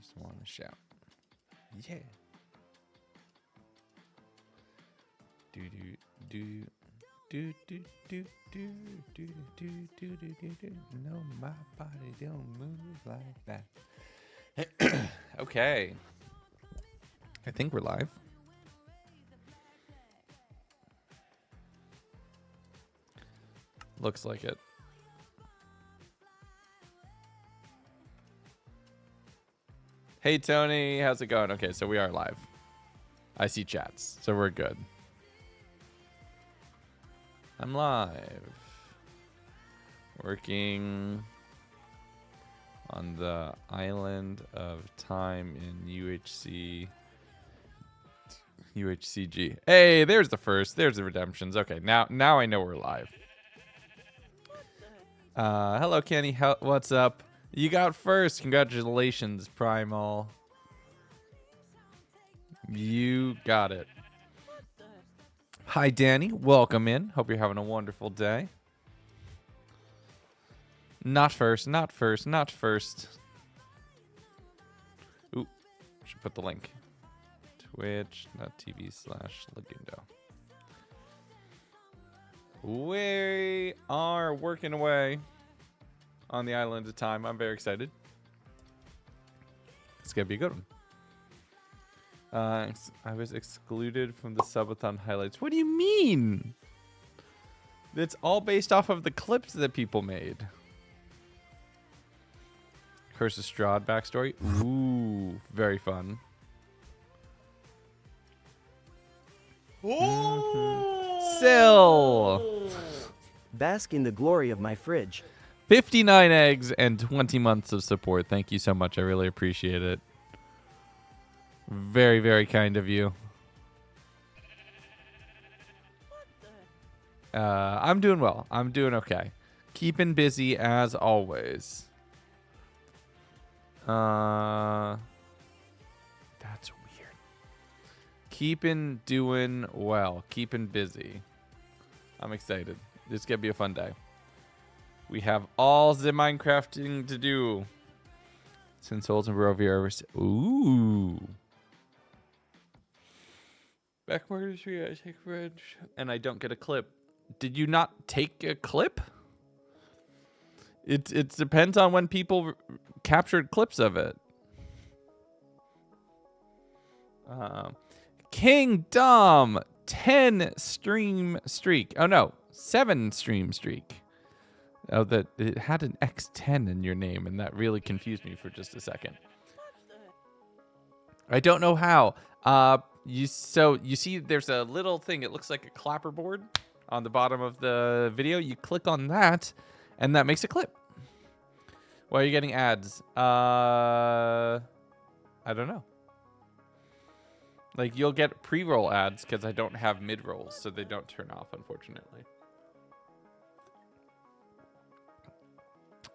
just want to shout. Yeah. Do do do do do do do do do do do do. No, my body don't move like that. Okay. I think we're live. Looks like it. Hey, Tony. How's it going? Okay, so we are live. I see chats, so we're good. I'm live. Working on the island of time in UHCG. Hey, there's the first. There's the redemptions. Okay, now I know we're live. Hello, Kenny. What's up? You got first. Congratulations, Primal. You got it. Hi, Danny. Welcome in. Hope you're having a wonderful day. Not first. Not first. Not first. Ooh, should put the link. Twitch.tv/Legundo. We are working away on the island of time. I'm very excited. It's gonna be a good one. I was excluded from the subathon highlights. What do you mean? It's all based off of the clips that people made. Curse of Strahd backstory. Ooh, very fun. Sill. Bask in the glory of my fridge. 59 eggs and 20 months of support. Thank you so much. I really appreciate it. Very, very kind of you. I'm doing well. I'm doing okay. Keeping busy as always. That's weird. Doing well. Keeping busy. I'm excited. This is going to be a fun day. We have all the Minecrafting to do. Since Souls and Barovia are... Ooh. Backmarkers 3, I take red. And I don't get a clip. Did you not take a clip? It depends on when people captured clips of it. Kingdom 10 stream streak. Oh no, 7 stream streak. Oh, that it had an X10 in your name, and that really confused me for just a second. I don't know how. You see, there's a little thing. It looks like a clapperboard on the bottom of the video. You click on that, and that makes a clip. Why are you getting ads? I don't know. Like, you'll get pre-roll ads because I don't have mid-rolls, so they don't turn off, unfortunately.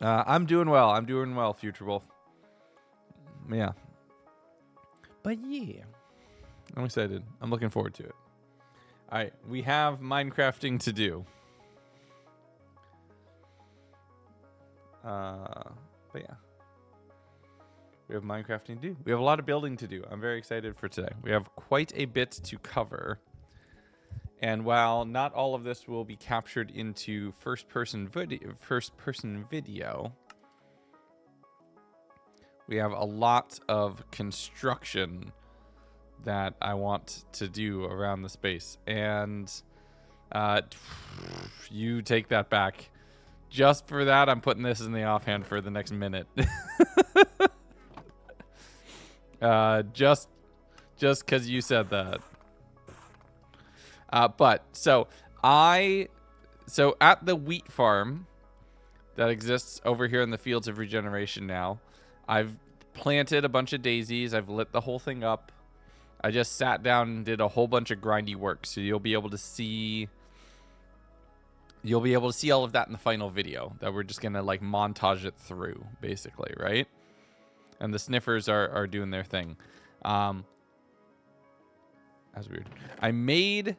I'm doing well. I'm doing well, Future Wolf. Yeah. But yeah. I'm excited. I'm looking forward to it. All right. We have Minecrafting to do. But yeah. We have Minecrafting to do. We have a lot of building to do. I'm very excited for today. We have quite a bit to cover. And while not all of this will be captured into first-person video, we have a lot of construction that I want to do around the space. And you take that back. Just for that, I'm putting this in the offhand for the next minute. Just because you said that. So at the wheat farm that exists over here in the Fields of Regeneration now, I've planted a bunch of daisies. I've lit the whole thing up. I just sat down and did a whole bunch of grindy work. So you'll be able to see all of that in the final video that we're just going to like montage it through basically, right? And the sniffers are doing their thing. That's weird. I made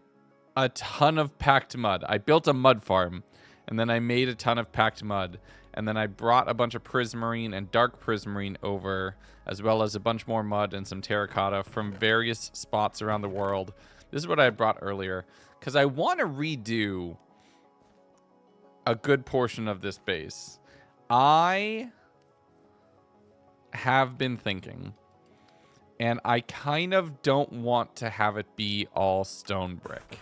a ton of packed mud. I built a mud farm, And then I made a ton of packed mud. And then I brought a bunch of prismarine and dark prismarine over, as well as a bunch more mud and some terracotta from various spots around the world. This is what I brought earlier, because I want to redo a good portion of this base. I have been thinking, and I kind of don't want to have it be all stone brick.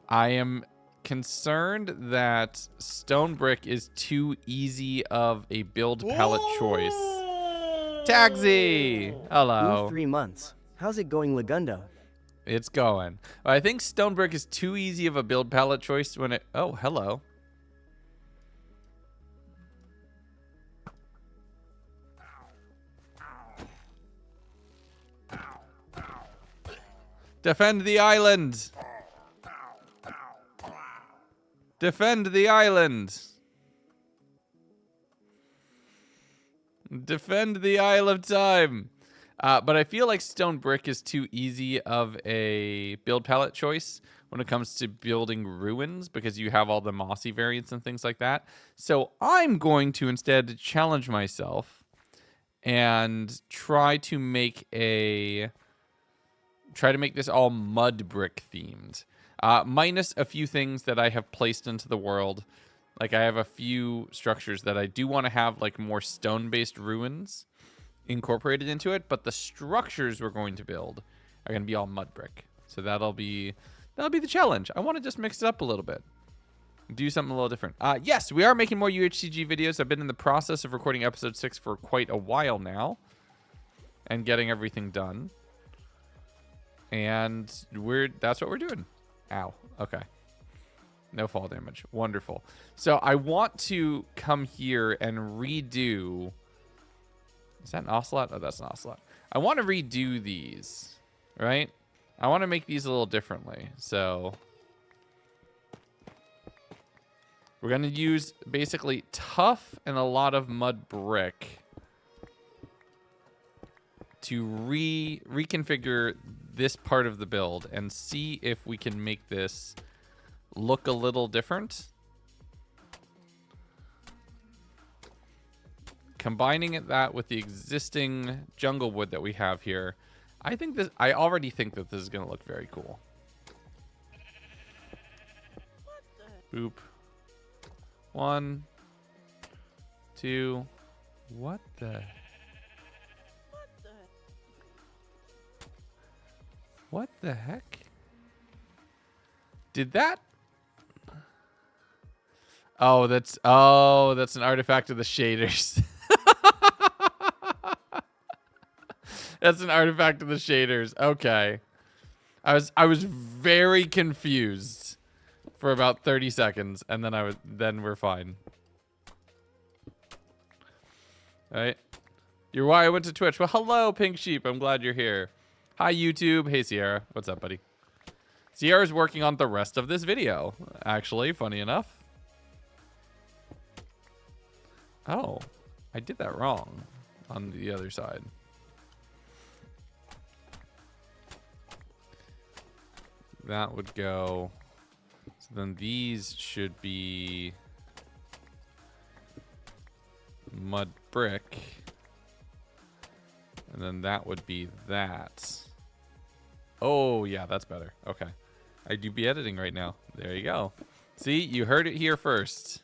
I am concerned that stone brick is too easy of a build palette choice. Taxi! Hello. 3 months. How's it going, Lagundo? It's going. I think stone brick is too easy of a build palette choice when it... Oh, hello. Defend the island! Defend the island! Defend the Isle of Time! But I feel like stone brick is too easy of a build palette choice when it comes to building ruins, because you have all the mossy variants and things like that. So I'm going to instead challenge myself and try to make this all mud brick themed. Minus a few things that I have placed into the world. Like, I have a few structures that I do want to have, like, more stone-based ruins incorporated into it, but the structures we're going to build are going to be all mud brick. So that'll be the challenge. I want to just mix it up a little bit. Do something a little different. Yes, we are making more UHCG videos. I've been in the process of recording episode 6 for quite a while now and getting everything done. And that's what we're doing. Ow. Okay. No fall damage. Wonderful. So I want to come here and redo... Is that an ocelot? Oh, that's an ocelot. I want to redo these, right? I want to make these a little differently. So we're going to use basically tough and a lot of mud brick to reconfigure this part of the build and see if we can make this look a little different. Combining that with the existing jungle wood that we have here, I already think that this is going to look very cool. Boop. 1, 2. What the? What the heck? Did that? Oh, that's an artifact of the shaders. That's an artifact of the shaders. Okay. I was very confused for about 30 seconds, and then we're fine. All right. You're why I went to Twitch. Well, hello, Pink Sheep. I'm glad you're here. Hi, YouTube. Hey, Sierra. What's up, buddy? Sierra's working on the rest of this video, actually, funny enough. Oh, I did that wrong on the other side. That would go. So then these should be mud brick. And then that would be that. Oh, yeah, that's better. Okay. I do be editing right now. There you go. See, you heard it here first.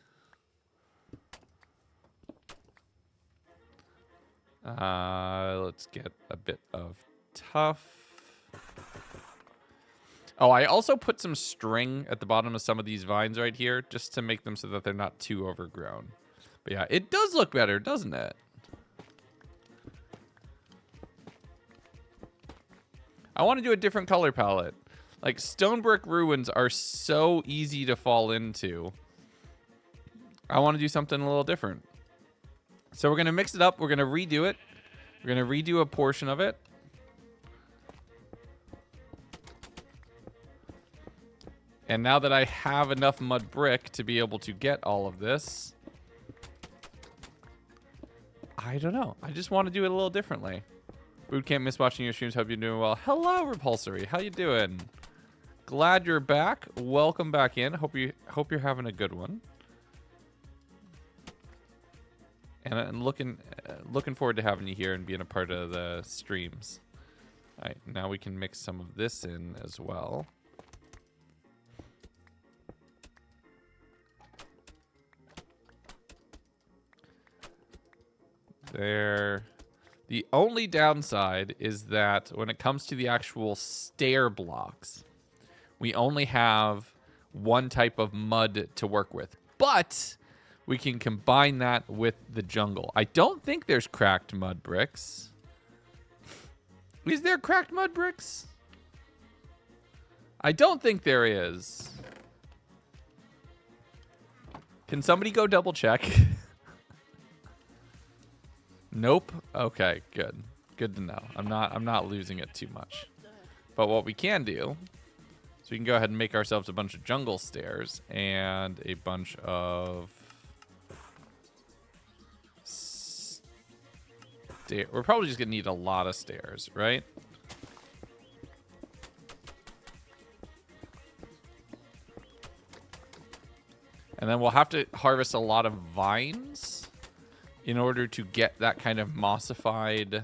Let's get a bit of tough. Oh, I also put some string at the bottom of some of these vines right here just to make them so that they're not too overgrown. But yeah, it does look better, doesn't it? I want to do a different color palette. Like, stone brick ruins are so easy to fall into. I want to do something a little different. So we're going to mix it up. We're going to redo it. We're going to redo a portion of it. And now that I have enough mud brick to be able to get all of this, I don't know. I just want to do it a little differently. Boot can't miss watching your streams. Hope you're doing well. Hello, Repulsory. How you doing? glad you're back. Welcome back in. Hope you're having a good one. And I'm looking forward to having you here and being a part of the streams. All right, now we can mix some of this in as well. There. The only downside is that when it comes to the actual stair blocks, we only have one type of mud to work with. But we can combine that with the jungle. I don't think there's cracked mud bricks. Is there cracked mud bricks? I don't think there is. Can somebody go double check? Nope. Okay, good. Good to know. I'm not losing it too much. But what we can do is we can go ahead and make ourselves a bunch of jungle stairs and a bunch of we're probably just gonna need a lot of stairs, right? And then we'll have to harvest a lot of vines in order to get that kind of mossified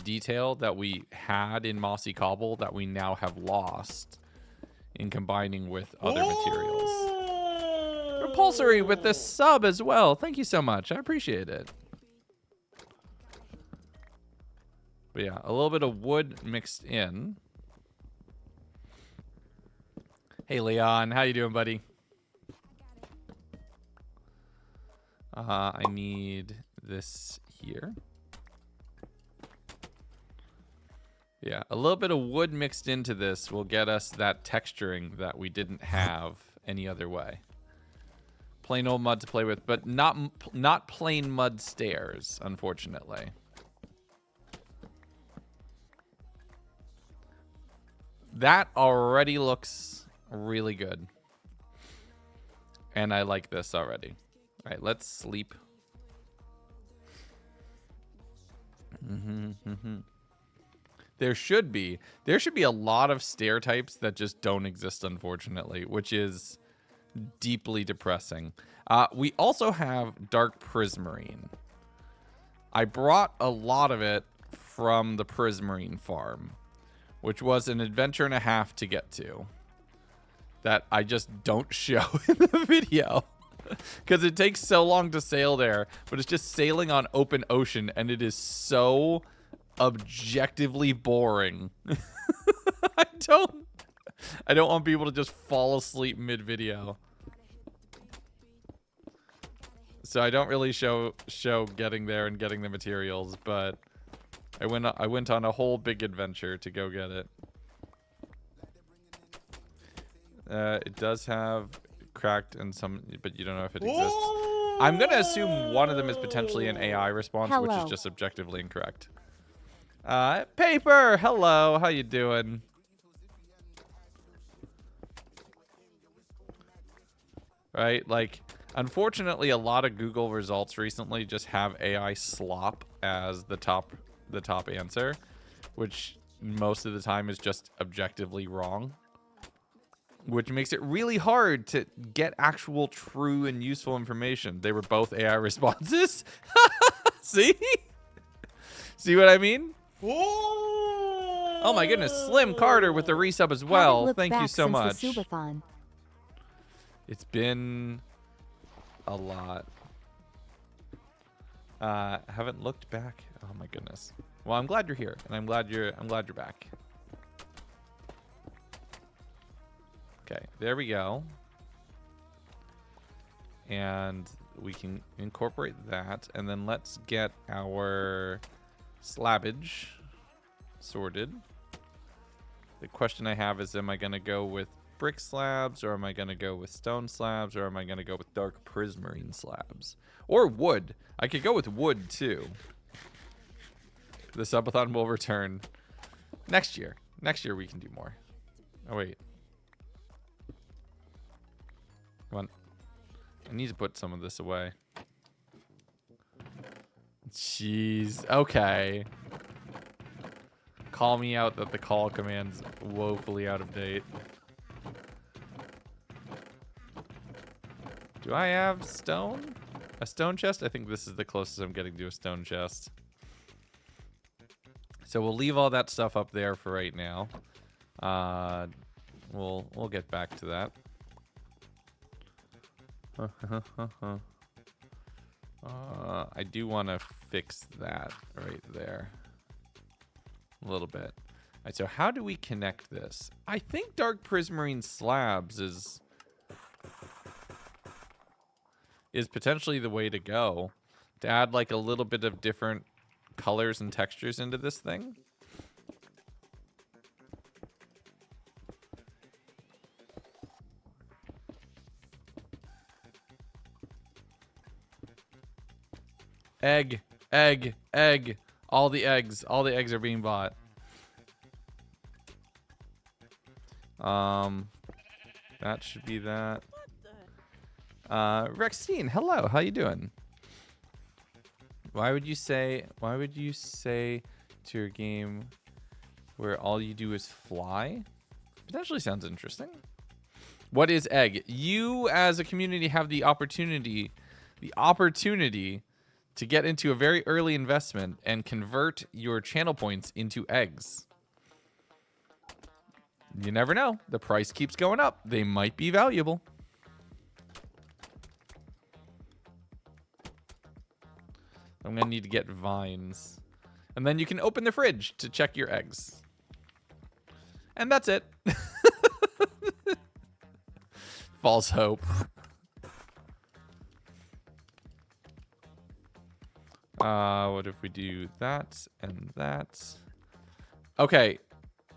detail that we had in Mossy Cobble that we now have lost in combining with other materials. Repulsory with the sub as well. Thank you so much. I appreciate it. But yeah, a little bit of wood mixed in. Hey, Leon. How you doing, buddy? I need this here. Yeah, a little bit of wood mixed into this will get us that texturing that we didn't have any other way. Plain old mud to play with, but not plain mud stairs, unfortunately. That already looks really good. And I like this already. All right, let's sleep. There should be a lot of stair types that just don't exist, unfortunately, which is deeply depressing. We also have dark prismarine. I brought a lot of it from the prismarine farm, which was an adventure and a half to get to, that I just don't show in the video. Because it takes so long to sail there, but it's just sailing on open ocean, and it is so objectively boring. I don't want people to just fall asleep mid-video. So I don't really show getting there and getting the materials, but I went on a whole big adventure to go get it. It does have cracked and some, but you don't know if it exists. I'm gonna assume one of them is potentially an AI response, which is just objectively incorrect. Paper, hello, how you doing? Right, like, unfortunately, a lot of Google results recently just have AI slop as the top answer, which most of the time is just objectively wrong. Which makes it really hard to get actual true and useful information. They were both AI responses. See? See what I mean? Oh my goodness. Slim Carter with the resub as well. Thank you so much. It's been a lot. Haven't looked back. Oh my goodness. Well, I'm glad you're here, and I'm glad you're back. Okay, there we go. And we can incorporate that. And then let's get our slabbage sorted. The question I have is, am I going to go with brick slabs, or am I going to go with stone slabs, or am I going to go with dark prismarine slabs? Or wood. I could go with wood, too. The subathon will return next year. Next year we can do more. Oh, wait. Come on. I need to put some of this away. Jeez. Okay. Call me out that the call command's woefully out of date. Do I have stone? A stone chest? I think this is the closest I'm getting to a stone chest. So we'll leave all that stuff up there for right now. We'll get back to that. I do want to fix that right there. A little bit. All right, so how do we connect this? I think dark prismarine slabs is potentially the way to go. To add like a little bit of different colors and textures into this thing. Egg, egg, egg. All the eggs are being bought. That should be that. Rexine, hello. How you doing? Why would you say to your game where all you do is fly? Potentially sounds interesting. What is egg? You as a community have the opportunity to get into a very early investment and convert your channel points into eggs. You never know. The price keeps going up. They might be valuable. I'm going to need to get vines. And then you can open the fridge to check your eggs. And that's it. False hope. What if we do that and that? Okay.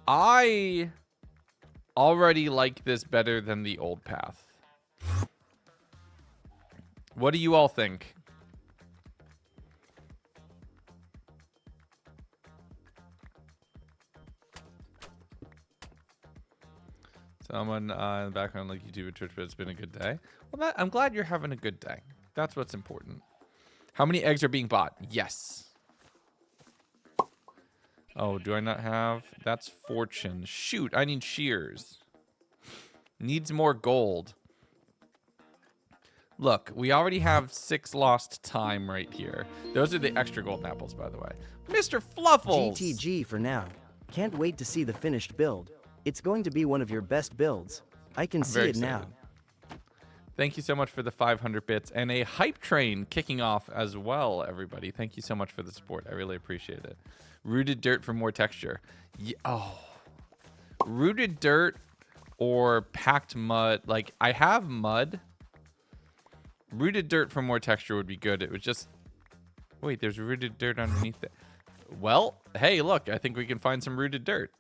I already like this better than the old path. What do you all think? Someone in the background like YouTube and Twitch, but it's been a good day. Well, I'm glad you're having a good day. That's what's important. How many eggs are being bought? Yes. Oh, do I not have? That's fortune. Shoot, I need shears. Needs more gold. Look, we already have 6 lost time right here. Those are the extra golden apples, by the way. Mr. Fluffles! GTG for now. Can't wait to see the finished build. It's going to be one of your best builds. I can see it now. Thank you so much for the 500 bits and a hype train kicking off as well, everybody. Thank you so much for the support. I really appreciate it. Rooted dirt for more texture. Rooted dirt or packed mud. Like, I have mud. Rooted dirt for more texture would be good. It was just... Wait, there's rooted dirt underneath it. Well, hey, look. I think we can find some rooted dirt.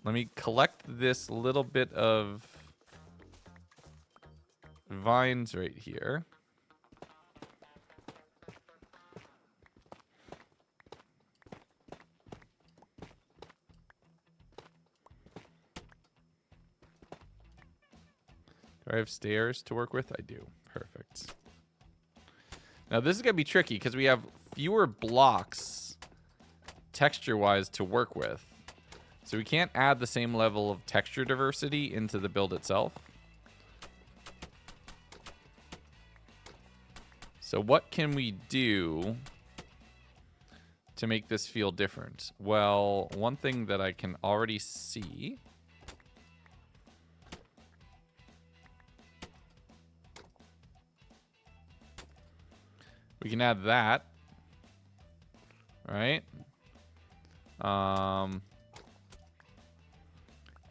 Let me collect this little bit of vines right here. Do I have stairs to work with? I do. Perfect. Now this is going to be tricky because we have fewer blocks texture-wise to work with. So we can't add the same level of texture diversity into the build itself. So what can we do to make this feel different? Well, one thing that I can already see... We can add that. Right?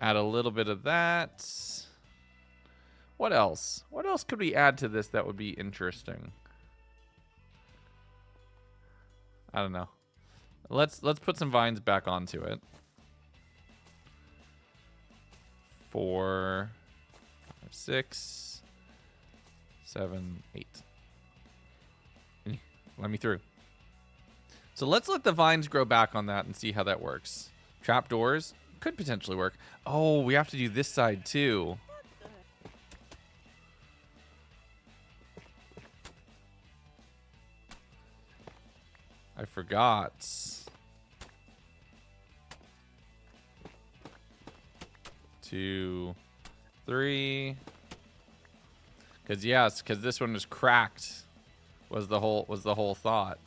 Add a little bit of that. What else? What else could we add to this that would be interesting? I don't know. Let's put some vines back onto it. 4, 5, 6, 7, 8. Let me through. So let's let the vines grow back on that and see how that works. Trapdoors could potentially work. Oh, we have to do this side too. I forgot. 2, 3. Because this one was cracked. Was the whole thought.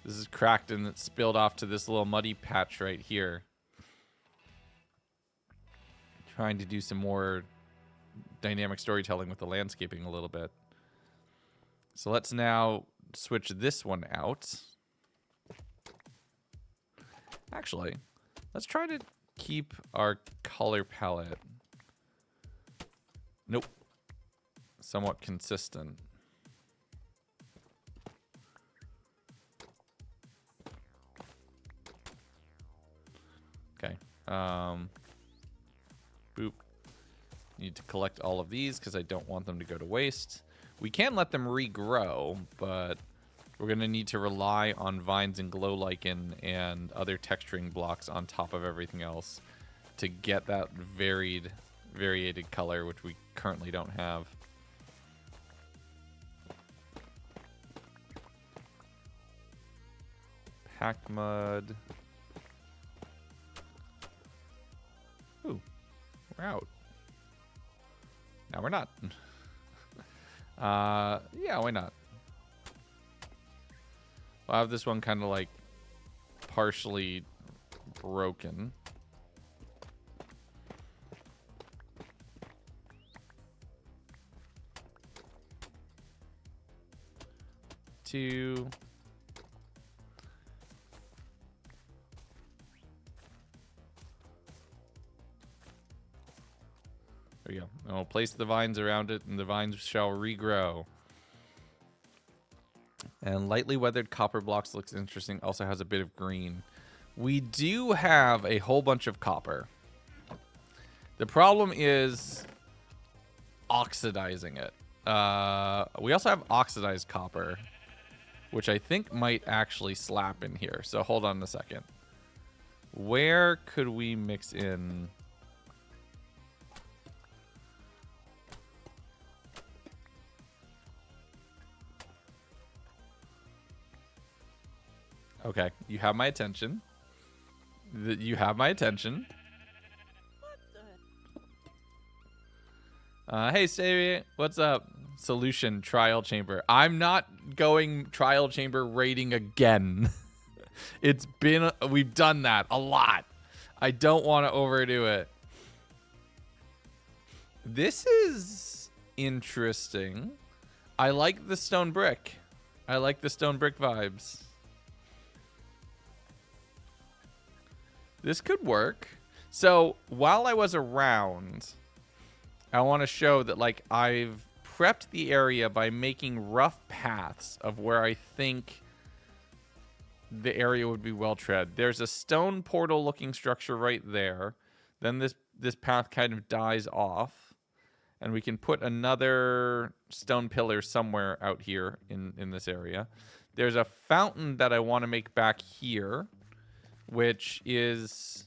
This is cracked and it spilled off to this little muddy patch right here. Trying to do some more dynamic storytelling with the landscaping a little bit. So let's now switch this one out. Actually, let's try to keep our color palette, nope, somewhat consistent. Okay. Boop. Need to collect all of these because I don't want them to go to waste. We can let them regrow, but we're going to need to rely on vines and glow lichen and other texturing blocks on top of everything else to get that variated color, which we currently don't have. Pack mud. Ooh, we're out. No, we're not. Yeah, why not? I'll have this one kind of like partially broken. Two. There we go. And we'll place the vines around it, and the vines shall regrow. And lightly weathered copper blocks looks interesting. Also has a bit of green. We do have a whole bunch of copper. The problem is oxidizing it. We also have oxidized copper, which I think might actually slap in here. So hold on a second. Where could we mix in? Okay, you have my attention. You have my attention. Hey, Stevie, what's up? Solution, trial chamber. I'm not going trial chamber raiding again. We've done that a lot. I don't want to overdo it. This is interesting. I like the stone brick. I like the stone brick vibes. This could work. So while I was around, I want to show that like I've prepped the area by making rough paths of where I think the area would be well tread. There's a stone portal looking structure right there. Then this path kind of dies off. And we can put another stone pillar somewhere out here in this area. There's a fountain that I want to make back here, which is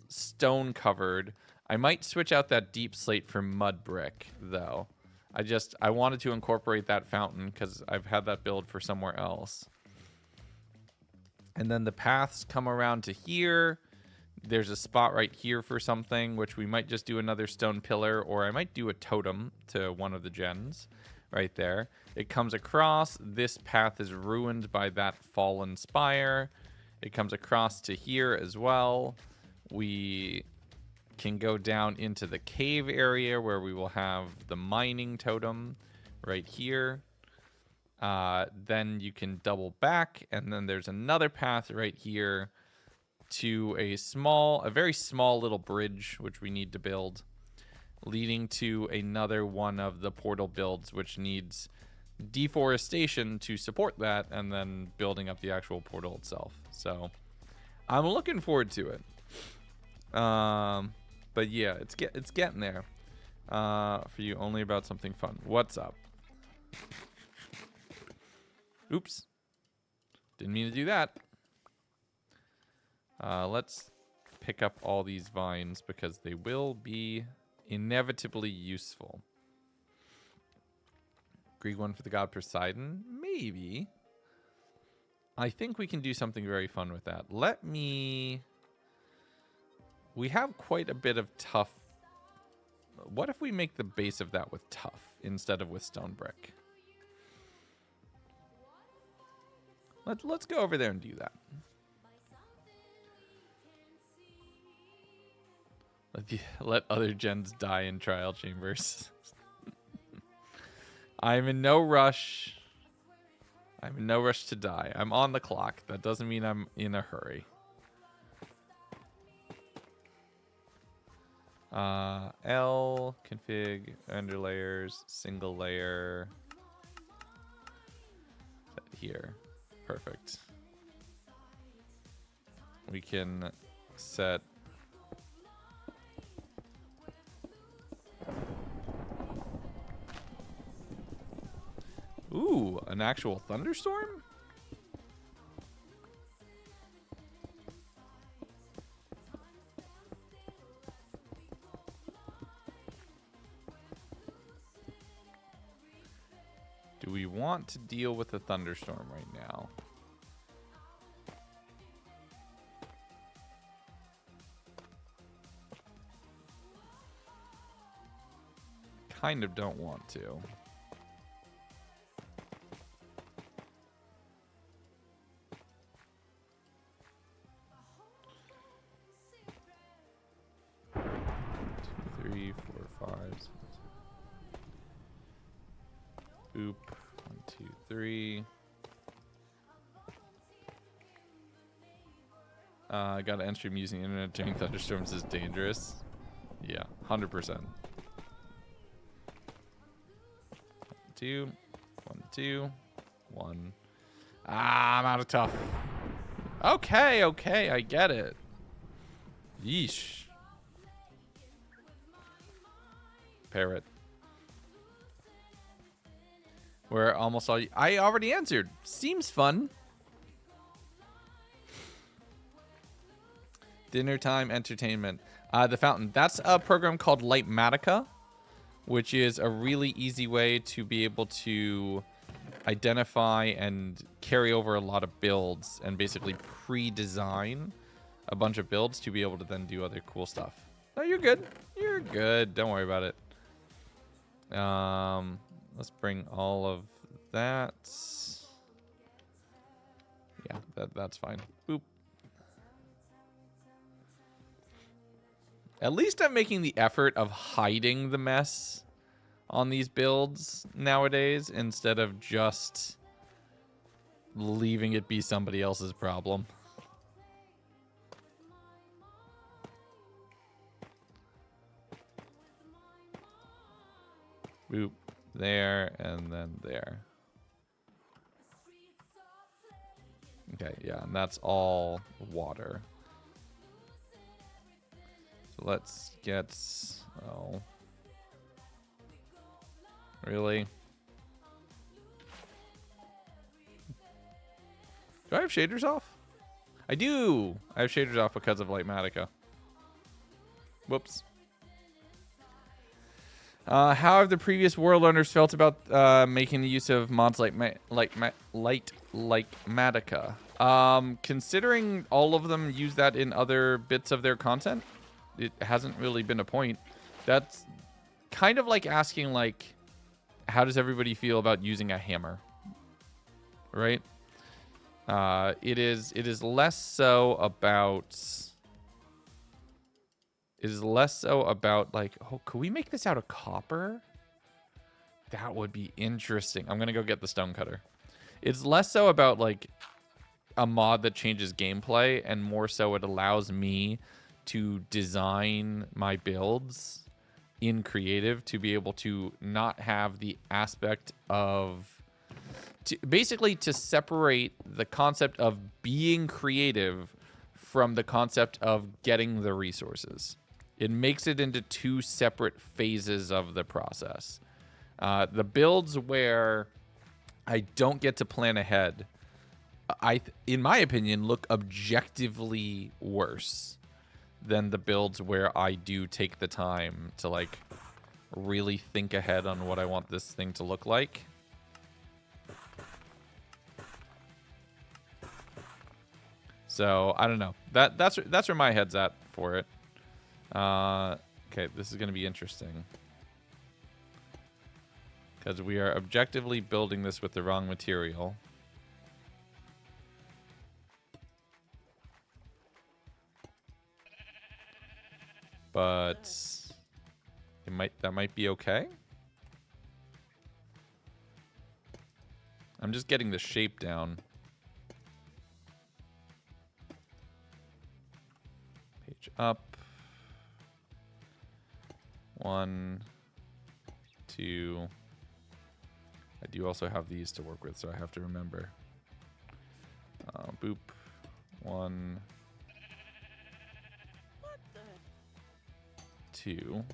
stone covered. I might switch out that deep slate for mud brick though. I wanted to incorporate that fountain because I've had that build for somewhere else. And then the paths come around to here. There's a spot right here for something, which we might just do another stone pillar, or I might do a totem to one of the gens right there. It comes across. This path is ruined by that fallen spire. It comes across to here as well. We can go down into the cave area where we will have the mining totem right here. Then you can double back, and then there's another path right here to a very small little bridge, which we need to build, leading to another one of the portal builds, which needs deforestation to support that, and then building up the actual portal itself. So I'm looking forward to it. But yeah, it's getting there. For you, only about something fun. What's up? Oops. Didn't mean to do that. Let's pick up all these vines because they will be inevitably useful. Greek one for the god Poseidon? Maybe. I think we can do something very fun with that. We have quite a bit of tough what if we make the base of that with tough instead of with stone brick? Let's go over there and do that. Let other gens die in trial chambers. I'm in no rush. I'm in no rush to die. I'm on the clock. That doesn't mean I'm in a hurry. L config underlayers single layer here. Perfect. We can set ooh, an actual thunderstorm? Do we want to deal with a thunderstorm right now? Kind of don't want to. Three, four, five. Boop. 1, 2, 3. I got an entry using internet during thunderstorms is dangerous. Yeah, 100%. 2, 1, 2, 1. Ah, I'm out of tough. Okay, okay, I get it. Yeesh. Parrot. We're almost all. I already answered. Seems fun. Dinner time entertainment. The Fountain. That's a program called Lightmatica, which is a really easy way to be able to identify and carry over a lot of builds and basically pre-design a bunch of builds to be able to then do other cool stuff. No, you're good. You're good. Don't worry about it. Let's bring all of that. Yeah, that's fine. Boop. At least I'm making the effort of hiding the mess on these builds nowadays instead of just leaving it be somebody else's problem. Boop. There and then there. Okay, yeah, and that's all water. So let's get... Oh. Really? Do I have shaders off? I do! I have shaders off because of Lightmatica. Whoops. How have the previous world owners felt about making the use of mods like Lightmatica? Considering all of them use that in other bits of their content, it hasn't really been a point. That's kind of like asking, like, how does everybody feel about using a hammer? Right? It is less so about... It is less so about, like, oh, could we make this out of copper? That would be interesting. I'm going to go get the stone cutter. It's less so about, like, a mod that changes gameplay, and more so it allows me to design my builds in creative to be able to not have the aspect of... basically to separate the concept of being creative from the concept of getting the resources. It makes it into two separate phases of the process. The builds where I don't get to plan ahead, in my opinion, look objectively worse than the builds where I do take the time to, like, really think ahead on what I want this thing to look like. So I don't know. That's where my head's at for it. Okay, this is going to be interesting. Because we are objectively building this with the wrong material. But that might be okay. I'm just getting the shape down. Page up. 1, 2. I do also have these to work with, so I have to remember. Boop. 1, 2.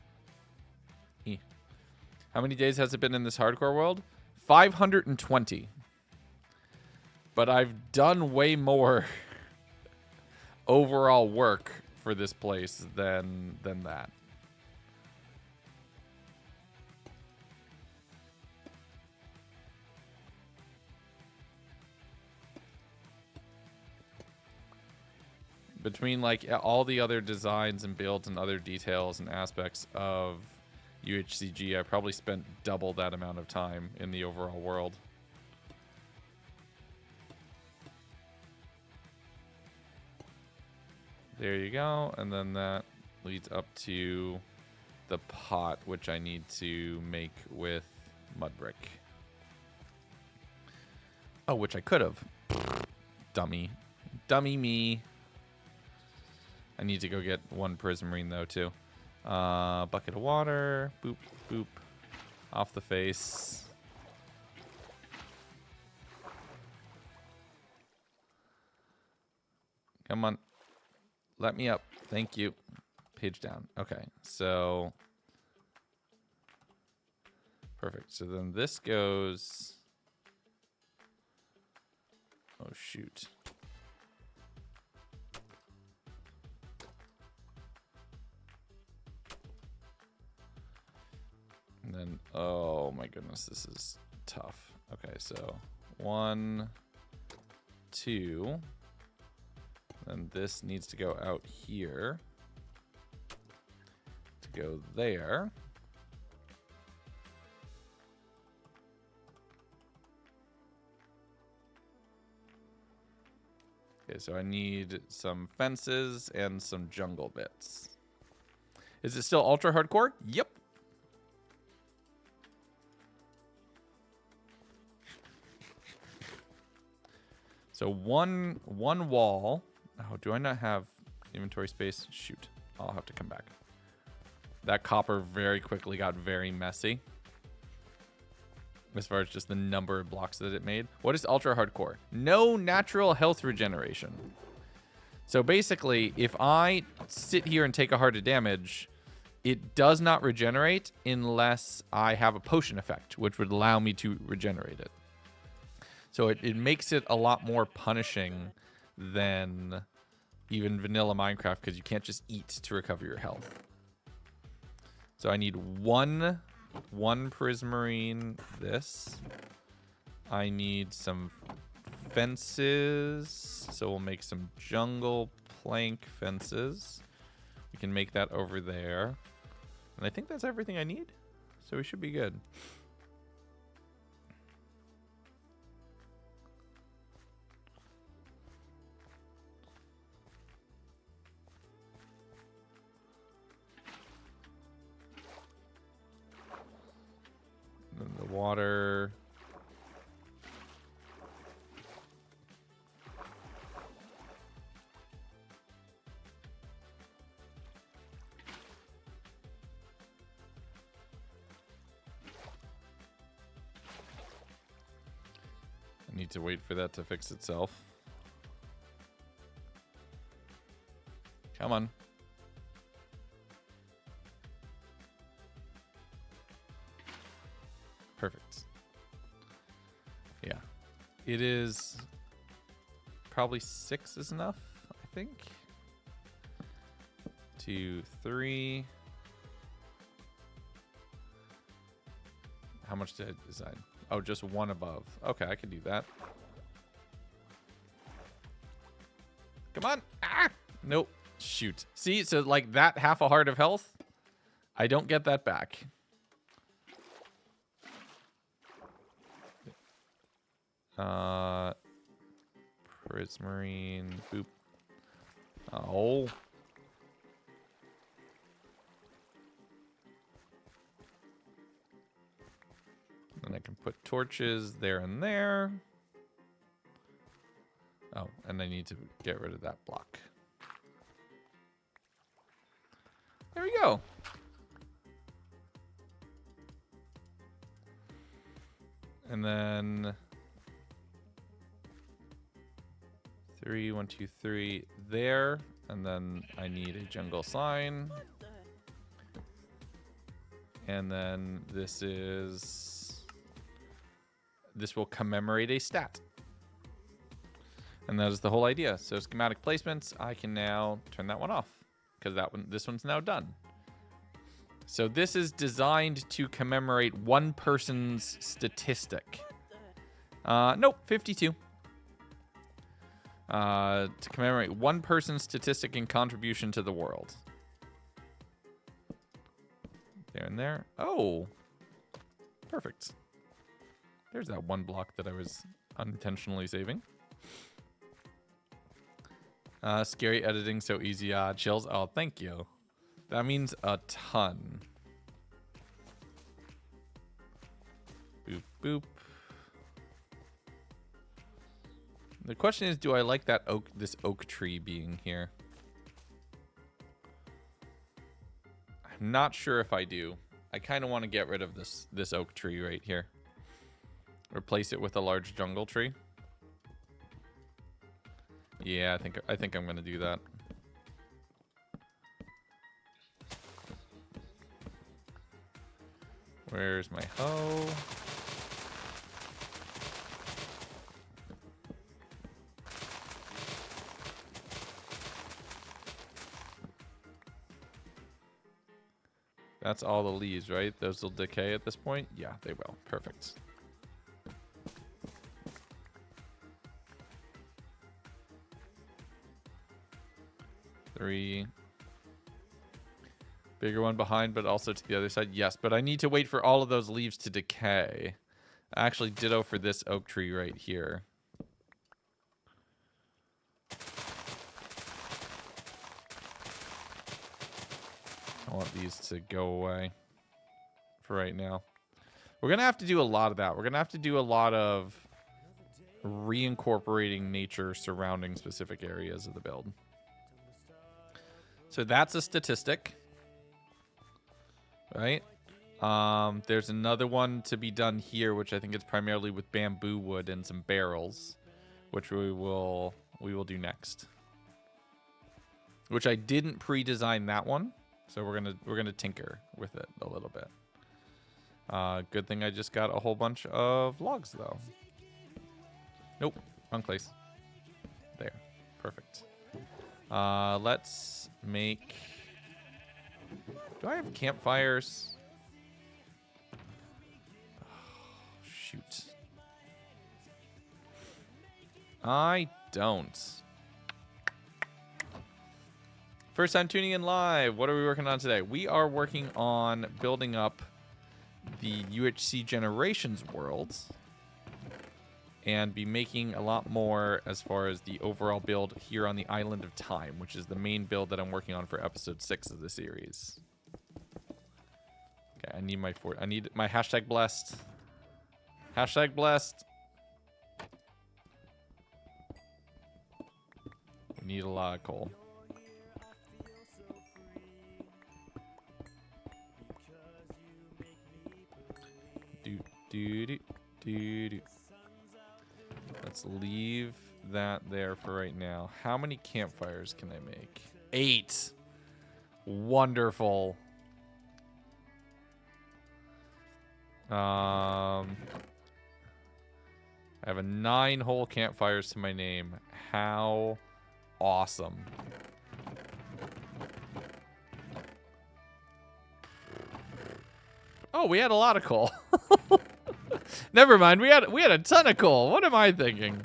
How many days has it been in this hardcore world? 520. But I've done way more overall work for this place than that. Between like all the other designs and builds and other details and aspects of UHCG, I probably spent double that amount of time in the overall world. There you go. And then that leads up to the pot, which I need to make with mud brick. Oh, which I could have. Dummy. Dummy me. I need to go get one prismarine, though, too. Bucket of water. Boop, boop. Off the face. Come on. Let me up. Thank you. Page down. Okay, so... Perfect. So then this goes... Oh, shoot. And then, oh my goodness, this is tough. Okay, so 1, 2. And this needs to go out here to go there. Okay, so I need some fences and some jungle bits. Is it still ultra hardcore? Yep. So one wall. Oh, do I not have inventory space? Shoot. I'll have to come back. That copper very quickly got very messy. As far as just the number of blocks that it made. What is ultra hardcore? No natural health regeneration. So basically, if I sit here and take a heart of damage, it does not regenerate unless I have a potion effect, which would allow me to regenerate it. So it makes it a lot more punishing than even vanilla Minecraft, because you can't just eat to recover your health. So I need one prismarine. This. I need some fences. So we'll make some jungle plank fences. We can make that over there. And I think that's everything I need. So we should be good. And then the water. I need to wait for that to fix itself. Come on. Perfect. Yeah. It is probably 6 is enough, I think. 2, 3. How much did I design? Oh, just one above. Okay, I can do that. Come on. Ah! Nope. Shoot. See, so like that half a heart of health I don't get that back. Prismarine. Boop. Oh. And I can put torches there and there. Oh, and I need to get rid of that block. There we go. And then 3, 1, 2, 3 there. And then I need a jungle sign. And then this will commemorate a stat. And that is the whole idea. So schematic placements, I can now turn that one off because this one's now done. So this is designed to commemorate one person's statistic. Nope, 52. To commemorate one person's statistic and contribution to the world. There and there. Oh, perfect. There's that one block that I was unintentionally saving. Scary editing, so easy. Chills. Oh, thank you. That means a ton. Boop, boop. The question is, do I like that this oak tree being here? I'm not sure if I do. I kind of want to get rid of this oak tree right here. Replace it with a large jungle tree. Yeah, I think I'm gonna do that. Where's my hoe? That's all the leaves, right? Those will decay at this point? Yeah, they will. Perfect. Three. Bigger one behind, but also to the other side. Yes, but I need to wait for all of those leaves to decay. Actually, ditto for this oak tree right here. I want these to go away for right now. We're going to have to do a lot of that. We're going to have to do a lot of reincorporating nature surrounding specific areas of the build. So that's a statistic, right? There's another one to be done here, which I think is primarily with bamboo wood and some barrels, which we will do next. Which I didn't pre-design that one. So we're gonna tinker with it a little bit. Good thing I just got a whole bunch of logs though. Nope, wrong place. There, perfect. Let's make. Do I have campfires? Oh, shoot. I don't. First time tuning in live. What are we working on today? We are working on building up the UHC Generations world and be making a lot more as far as the overall build here on the Island of Time, which is the main build that I'm working on for episode 6 of the series. Okay, I need my hashtag blessed. Hashtag blessed. We need a lot of coal. Let's leave that there for right now. How many campfires can I make? 8. Wonderful. I have a 9 whole campfires to my name. How awesome. Oh, we had a lot of coal. Never mind. We had a ton of coal. What am I thinking?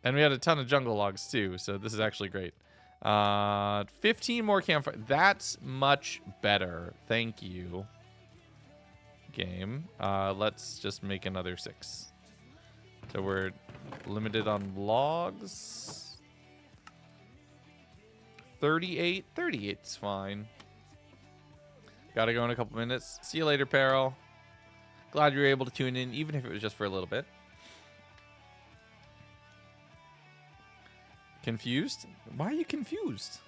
And we had a ton of jungle logs too, so this is actually great. 15 more campfire. That's much better. Thank you, game. Let's just make another 6. So we're limited on logs. 38. 38's fine. Gotta go in a couple minutes. See you later, Peril. Glad you were able to tune in, even if it was just for a little bit. Confused? Why are you confused?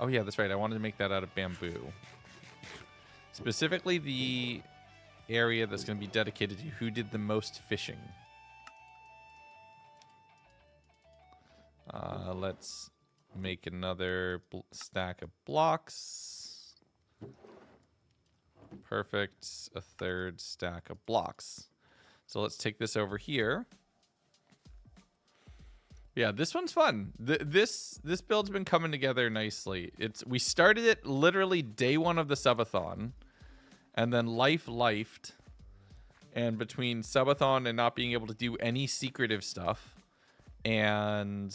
Oh, yeah, that's right. I wanted to make that out of bamboo. Specifically, the area that's going to be dedicated to who did the most fishing. Let's make another stack of blocks. Perfect. A 3rd stack of blocks. So let's take this over here. Yeah, this one's fun. This build's been coming together nicely. We started it literally day 1 of the subathon, and then lifed. And between subathon and not being able to do any secretive stuff, and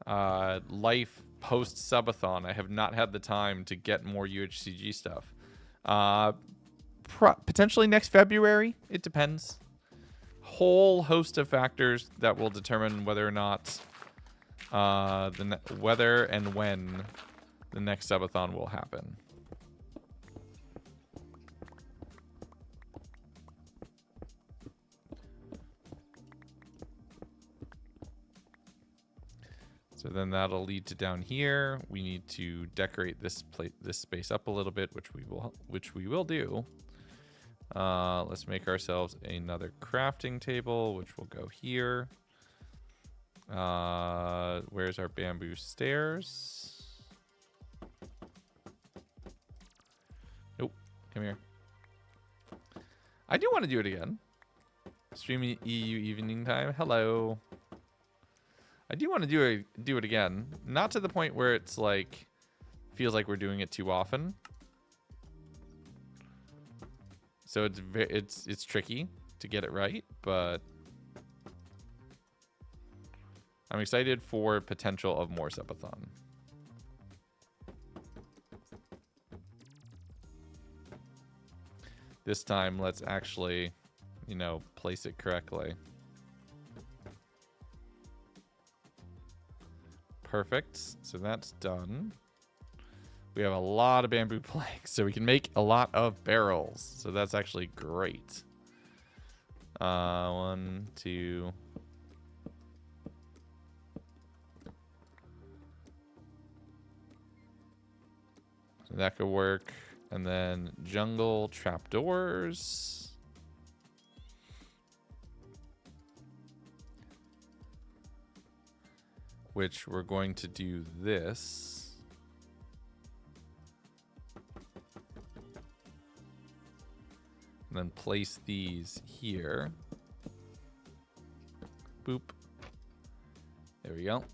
life post subathon, I have not had the time to get more UHCG stuff. Potentially next February. It depends. Whole host of factors that will determine whether or not whether and when the next subathon will happen. So then that'll lead to down here. We need to decorate this space up a little bit, which we will do. Let's make ourselves another crafting table, which will go here. Where's our bamboo stairs? Nope. Come here. I do want to do it again. Streaming EU evening time. Hello. I do want to do it again. Not to the point where it's like feels like we're doing it too often. So it's tricky to get it right, but I'm excited for potential of more subathon. This time, let's actually, place it correctly. Perfect. So that's done. We have a lot of bamboo planks, so we can make a lot of barrels. So that's actually great. 1, 2. So that could work. And then jungle trapdoors. Which we're going to do this. And then place these here. Boop. There we go.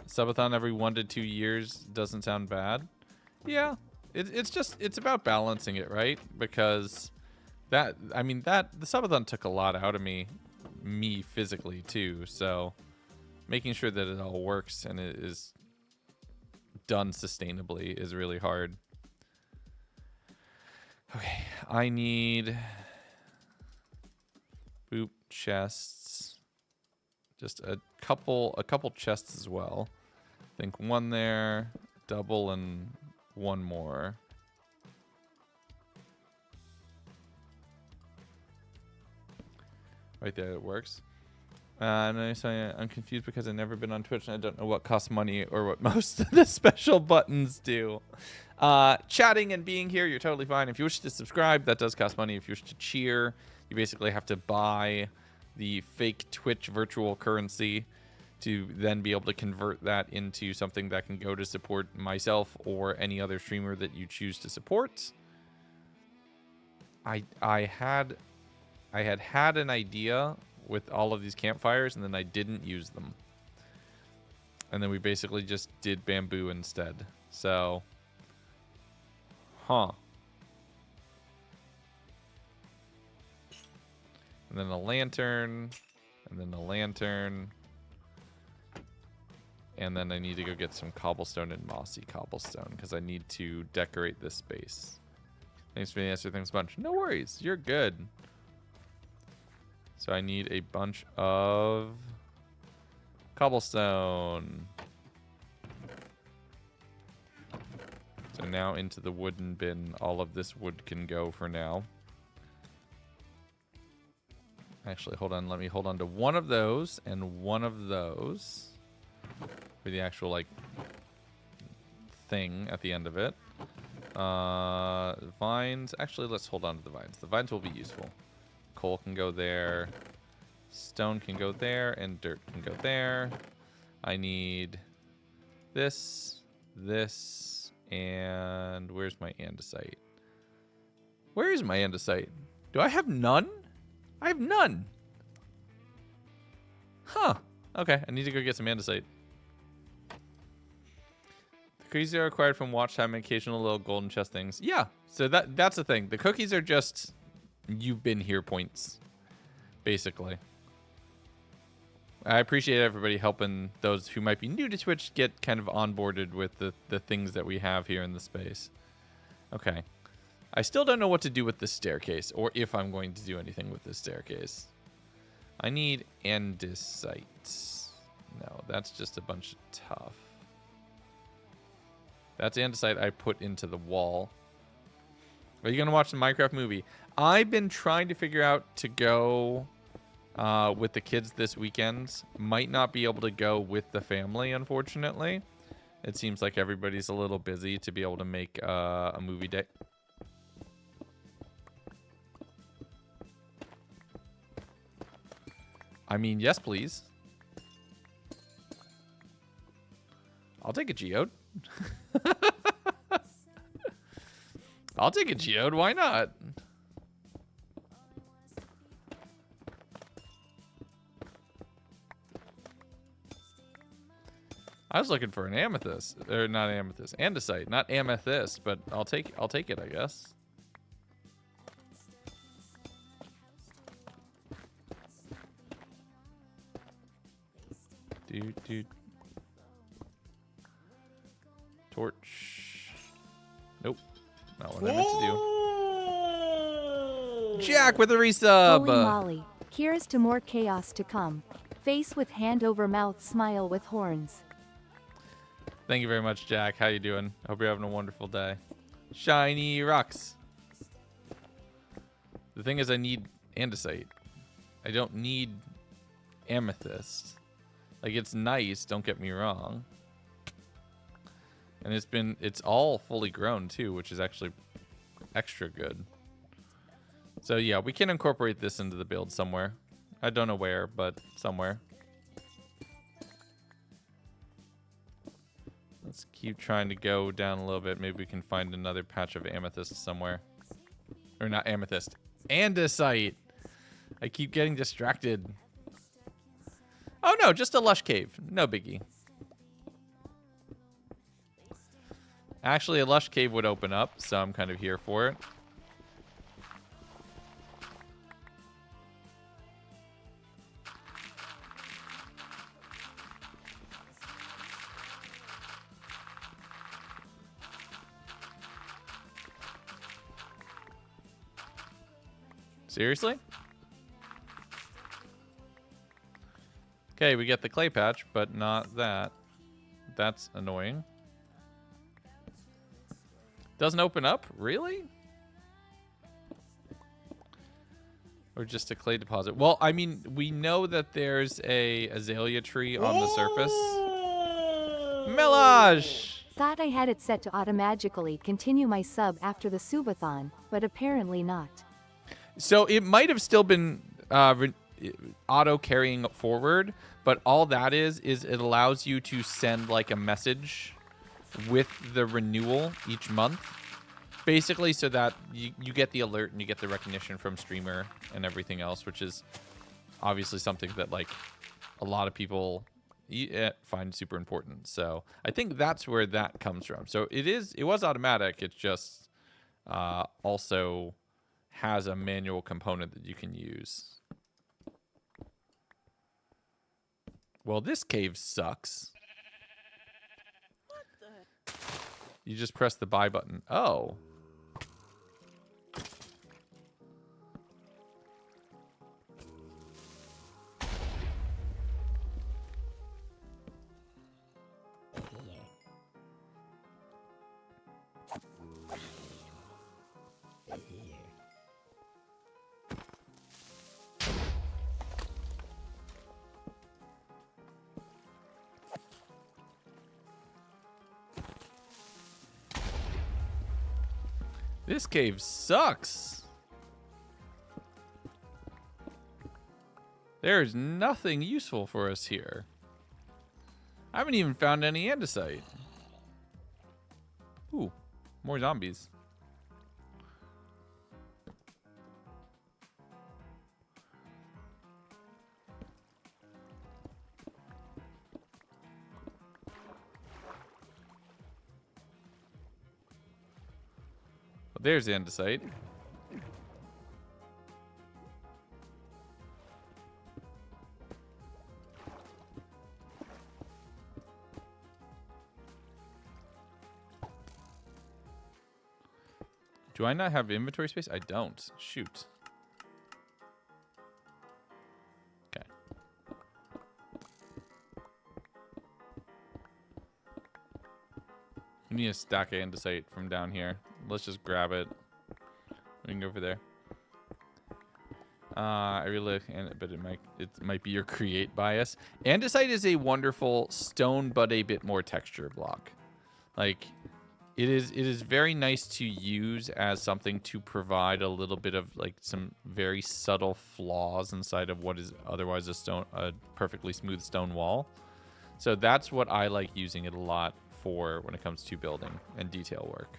Subathon every 1 to 2 years doesn't sound bad. Yeah, it's about balancing it, right? Because the subathon took a lot out of me physically too. So making sure that it all works and it is done sustainably is really hard. Okay, I need boop chests. Just a couple chests as well. I think 1 there, double, and 1 more. Right there, it works. And I'm confused because I've never been on Twitch and I don't know what costs money or what most of the special buttons do. Chatting and being here, you're totally fine. If you wish to subscribe, that does cost money. If you wish to cheer, you basically have to buy the fake Twitch virtual currency to then be able to convert that into something that can go to support myself or any other streamer that you choose to support. I had an idea with all of these campfires, and then I didn't use them. And then we basically just did bamboo instead. So, And then a lantern, and then a lantern. And then I need to go get some cobblestone and mossy cobblestone because I need to decorate this space. Thanks for the answer. Thanks a bunch. No worries. You're good. So I need a bunch of cobblestone. So now into the wooden bin. All of this wood can go for now. Actually, hold on. Let me hold on to one of those and one of those for the actual, like, thing at the end of it. Vines. Actually, let's hold on to the vines. The vines will be useful. Coal can go there. Stone can go there. And dirt can go there. I need this, this, and where's my andesite? Where is my andesite? Do I have none? I have none. Huh. Okay, I need to go get some andesite. The cookies are acquired from watch time and occasional little golden chest things. Yeah, so that's the thing. The cookies are just you've been here points, basically. I appreciate everybody helping those who might be new to Twitch get kind of onboarded with the things that we have here in the space. Okay. I still don't know what to do with this staircase, or if I'm going to do anything with this staircase. I need andesite. No, that's just a bunch of tough. That's andesite I put into the wall. Are you going to watch the Minecraft movie? I've been trying to figure out to go with the kids this weekend. Might not be able to go with the family, unfortunately. It seems like everybody's a little busy to be able to make a movie day. I mean, yes, please. I'll take a geode. I'll take a geode. Why not? I was looking for an amethyst, or not amethyst, andesite, not amethyst, but I'll take it, I guess. Dude. Torch. Nope. Not what I meant to do. Jack with a resub. Holy moly. Here's to more chaos to come. Face with hand over mouth, smile with horns. Thank you very much, Jack. How you doing? Hope you're having a wonderful day. Shiny rocks. The thing is, I need andesite. I don't need amethyst. Like, it's nice, don't get me wrong. And it's all fully grown too, which is actually extra good. So yeah, we can incorporate this into the build somewhere. I don't know where, but somewhere. Let's keep trying to go down a little bit. Maybe we can find another patch of amethyst somewhere. Or not amethyst. Andesite! I keep getting distracted. Oh no, just a lush cave. No biggie. Actually, a lush cave would open up, so I'm kind of here for it. Seriously? Okay, we get the clay patch, but not that. That's annoying. Doesn't open up? Really? Or just a clay deposit? Well, I mean, we know that there's a azalea tree on the surface. Melage! Thought I had it set to automatically continue my sub after the subathon, but apparently not. So it might have still been auto carrying forward, but all that is it allows you to send like a message with the renewal each month, basically, so that you get the alert and you get the recognition from streamer and everything else, which is obviously something that like a lot of people find super important. So I think that's where that comes from. So it was automatic. It's just also has a manual component that you can use. Well, this cave sucks. You just press the buy button. Oh. This cave sucks. There's nothing useful for us here. I haven't even found any andesite. Ooh, more zombies. There's andesite. Do I not have inventory space? I don't. Shoot. Okay. We need a stack of andesite from down here. Let's just grab it. We can go over there. I really, but it might be your create bias. Andesite is a wonderful stone, but a bit more texture block. Like, it is very nice to use as something to provide a little bit of like some very subtle flaws inside of what is otherwise a perfectly smooth stone wall. So that's what I like using it a lot for when it comes to building and detail work.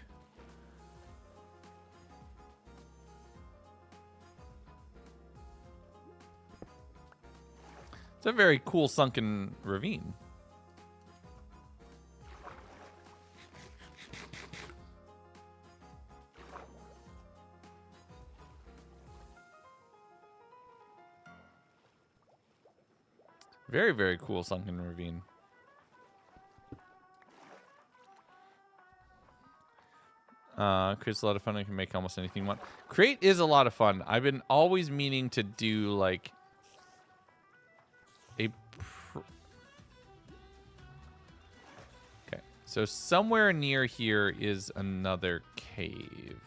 It's a very cool sunken ravine. Very, very cool sunken ravine. Creates a lot of fun. I can make almost anything you want. Create is a lot of fun. I've been always meaning to do like a... Okay, so somewhere near here is another cave.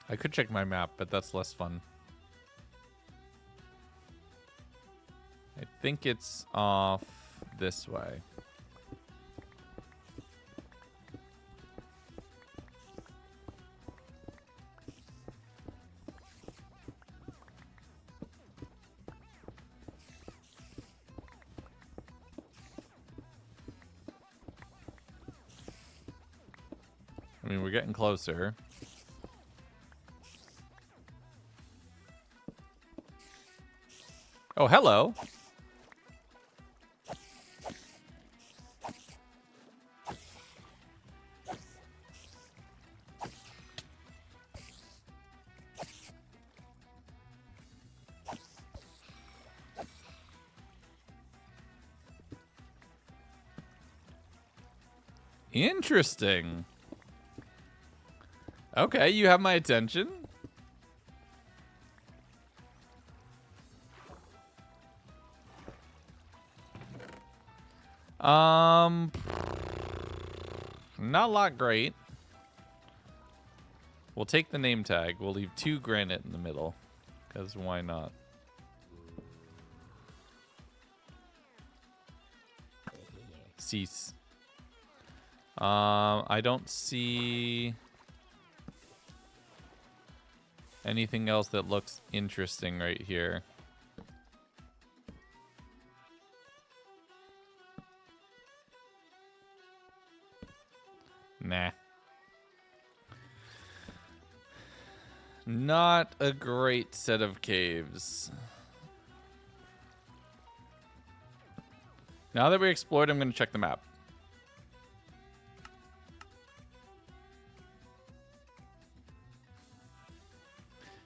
I could check my map, but that's less fun. I think it's off this way. I mean, we're getting closer. Oh, hello. Interesting. Okay, you have my attention. Not a lot great. We'll take the name tag. We'll leave 2 granite in the middle. Because why not? Cease. I don't see anything else that looks interesting right here. Nah. Not a great set of caves. Now that we explored, I'm going to check the map.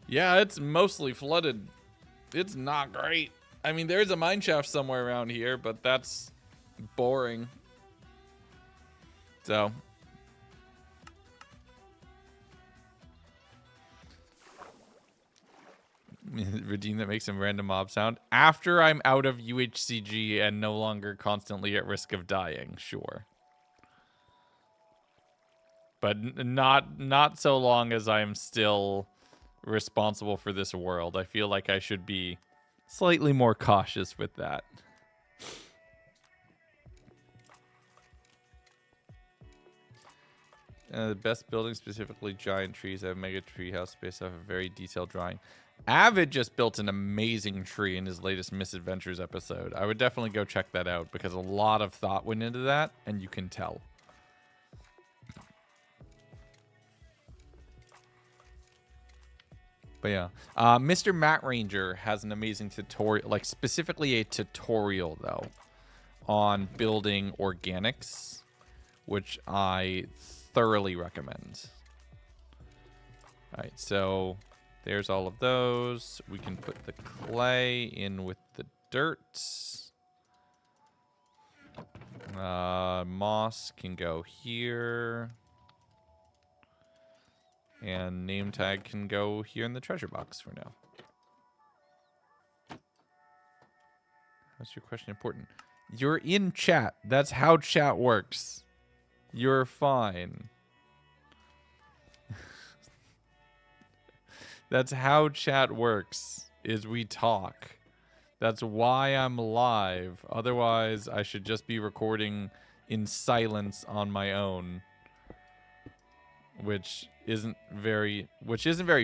Yeah, it's mostly flooded. It's not great. I mean, there's a mine shaft somewhere around here, but that's boring. So. Redeem that makes some random mob sound. After I'm out of UHCG and no longer constantly at risk of dying, sure. But not so long as I'm still responsible for this world. I feel like I should be slightly more cautious with that. The best building, specifically giant trees. I have mega tree house based off a very detailed drawing. Avid just built an amazing tree in his latest Misadventures episode. I would definitely go check that out because a lot of thought went into that, and you can tell. But yeah, Mr. Matt Ranger has an amazing tutorial, like specifically a tutorial though, on building organics, which I thoroughly recommend. All right, so there's all of those. We can put the clay in with the dirt. Moss can go here. And name tag can go here in the treasure box for now. How's your question important? You're in chat. That's how chat works. You're fine. That's how chat works, is we talk. That's why I'm live. Otherwise, I should just be recording in silence on my own. Which isn't very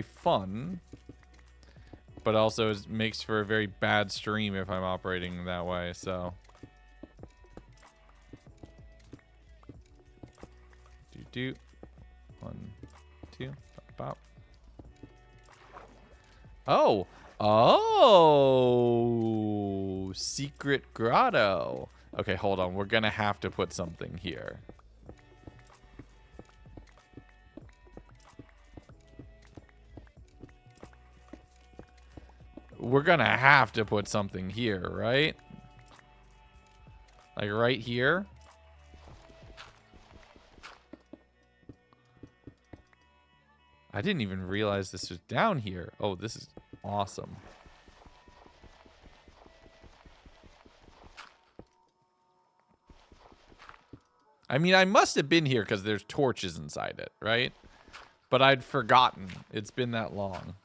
fun, but also makes for a very bad stream if I'm operating that way. So, do 1, 2, pop. Oh, secret grotto. Okay, hold on. We're gonna have to put something here. We're gonna have to put something here, right? Like right here? I didn't even realize this was down here. Oh, this is awesome. I mean, I must have been here because there's torches inside it, right? But I'd forgotten. It's been that long.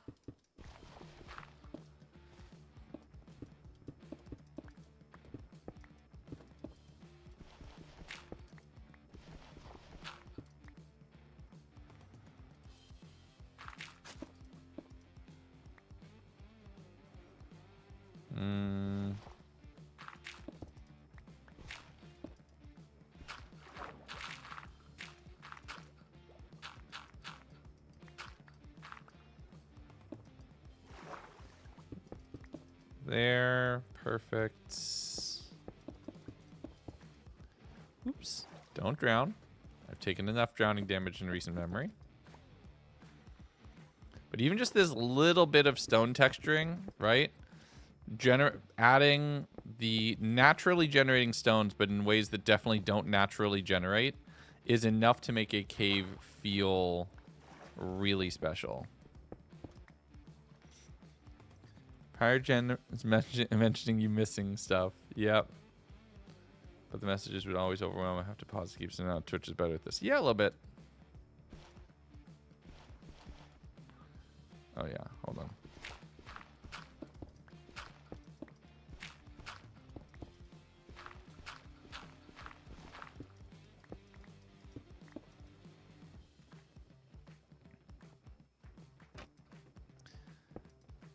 There. Perfect. Oops. Don't drown. I've taken enough drowning damage in recent memory. But even just this little bit of stone texturing, right? Adding the naturally generating stones, but in ways that definitely don't naturally generate, is enough to make a cave feel really special. Pyrogen is mentioning you missing stuff. Yep. But the messages would always overwhelm. I have to pause to keep sending out. Twitch is better at this. Yeah, a little bit. Oh, yeah. Hold on.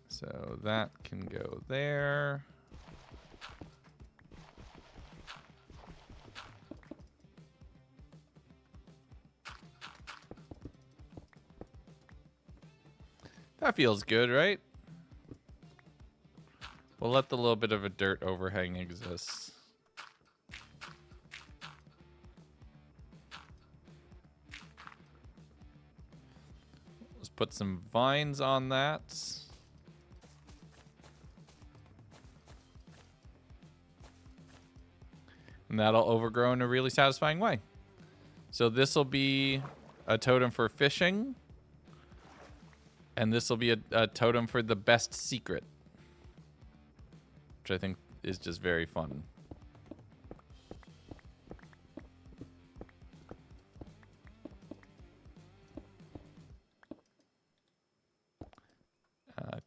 So that can go there. That feels good, right? We'll let the little bit of a dirt overhang exist. Let's put some vines on that. And that'll overgrow in a really satisfying way. So this will be a totem for fishing. And this will be a totem for the best secret. Which I think is just very fun.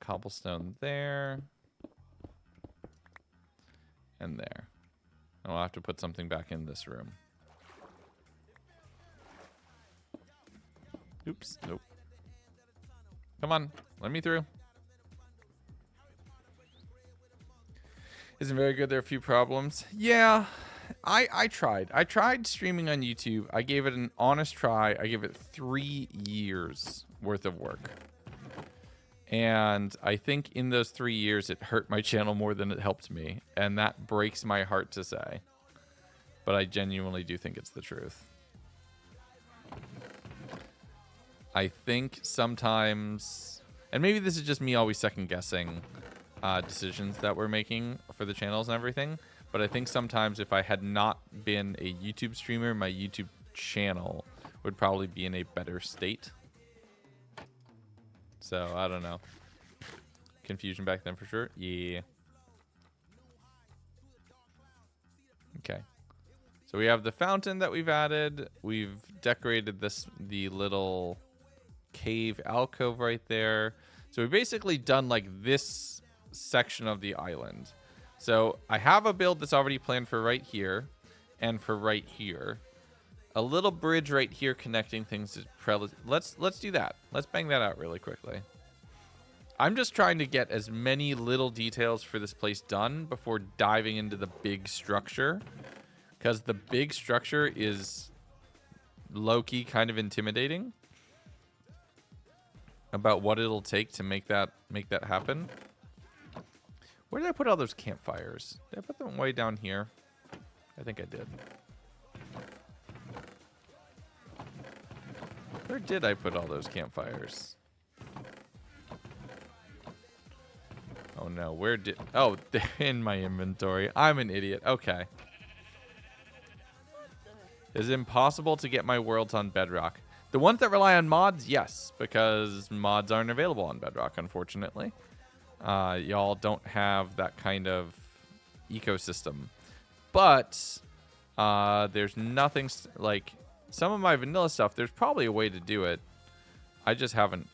Cobblestone there. And there. And I'll have to put something back in this room. Oops, nope. Come on, let me through. Isn't very good. There are a few problems. Yeah, I tried. I tried streaming on YouTube. I gave it an honest try. I gave it 3 years worth of work. And I think in those 3 years, it hurt my channel more than it helped me. And that breaks my heart to say. But I genuinely do think it's the truth. I think sometimes, and maybe this is just me always second guessing decisions that we're making for the channels and everything. But I think sometimes if I had not been a YouTube streamer, my YouTube channel would probably be in a better state. So, I don't know. Confusion back then for sure. Yeah. Okay. So we have the fountain that we've added. We've decorated the little cave alcove right there. So we've basically done like this section of the island. So I have a build that's already planned for right here and for right here. A little bridge right here connecting things to let's do that. Let's bang that out really quickly. I'm just trying to get as many little details for this place done before diving into the big structure, because the big structure is low-key kind of intimidating about what it'll take to make that happen. Where did I put all those campfires? Did I put them way down here? I think I did. Where did I put all those campfires? Oh no, where did... Oh, they're in my inventory. I'm an idiot. Okay. Is it impossible to get my worlds on Bedrock? The ones that rely on mods, yes, because mods aren't available on Bedrock, unfortunately. Y'all don't have that kind of ecosystem. But there's nothing like... Some of my vanilla stuff, there's probably a way to do it. I just haven't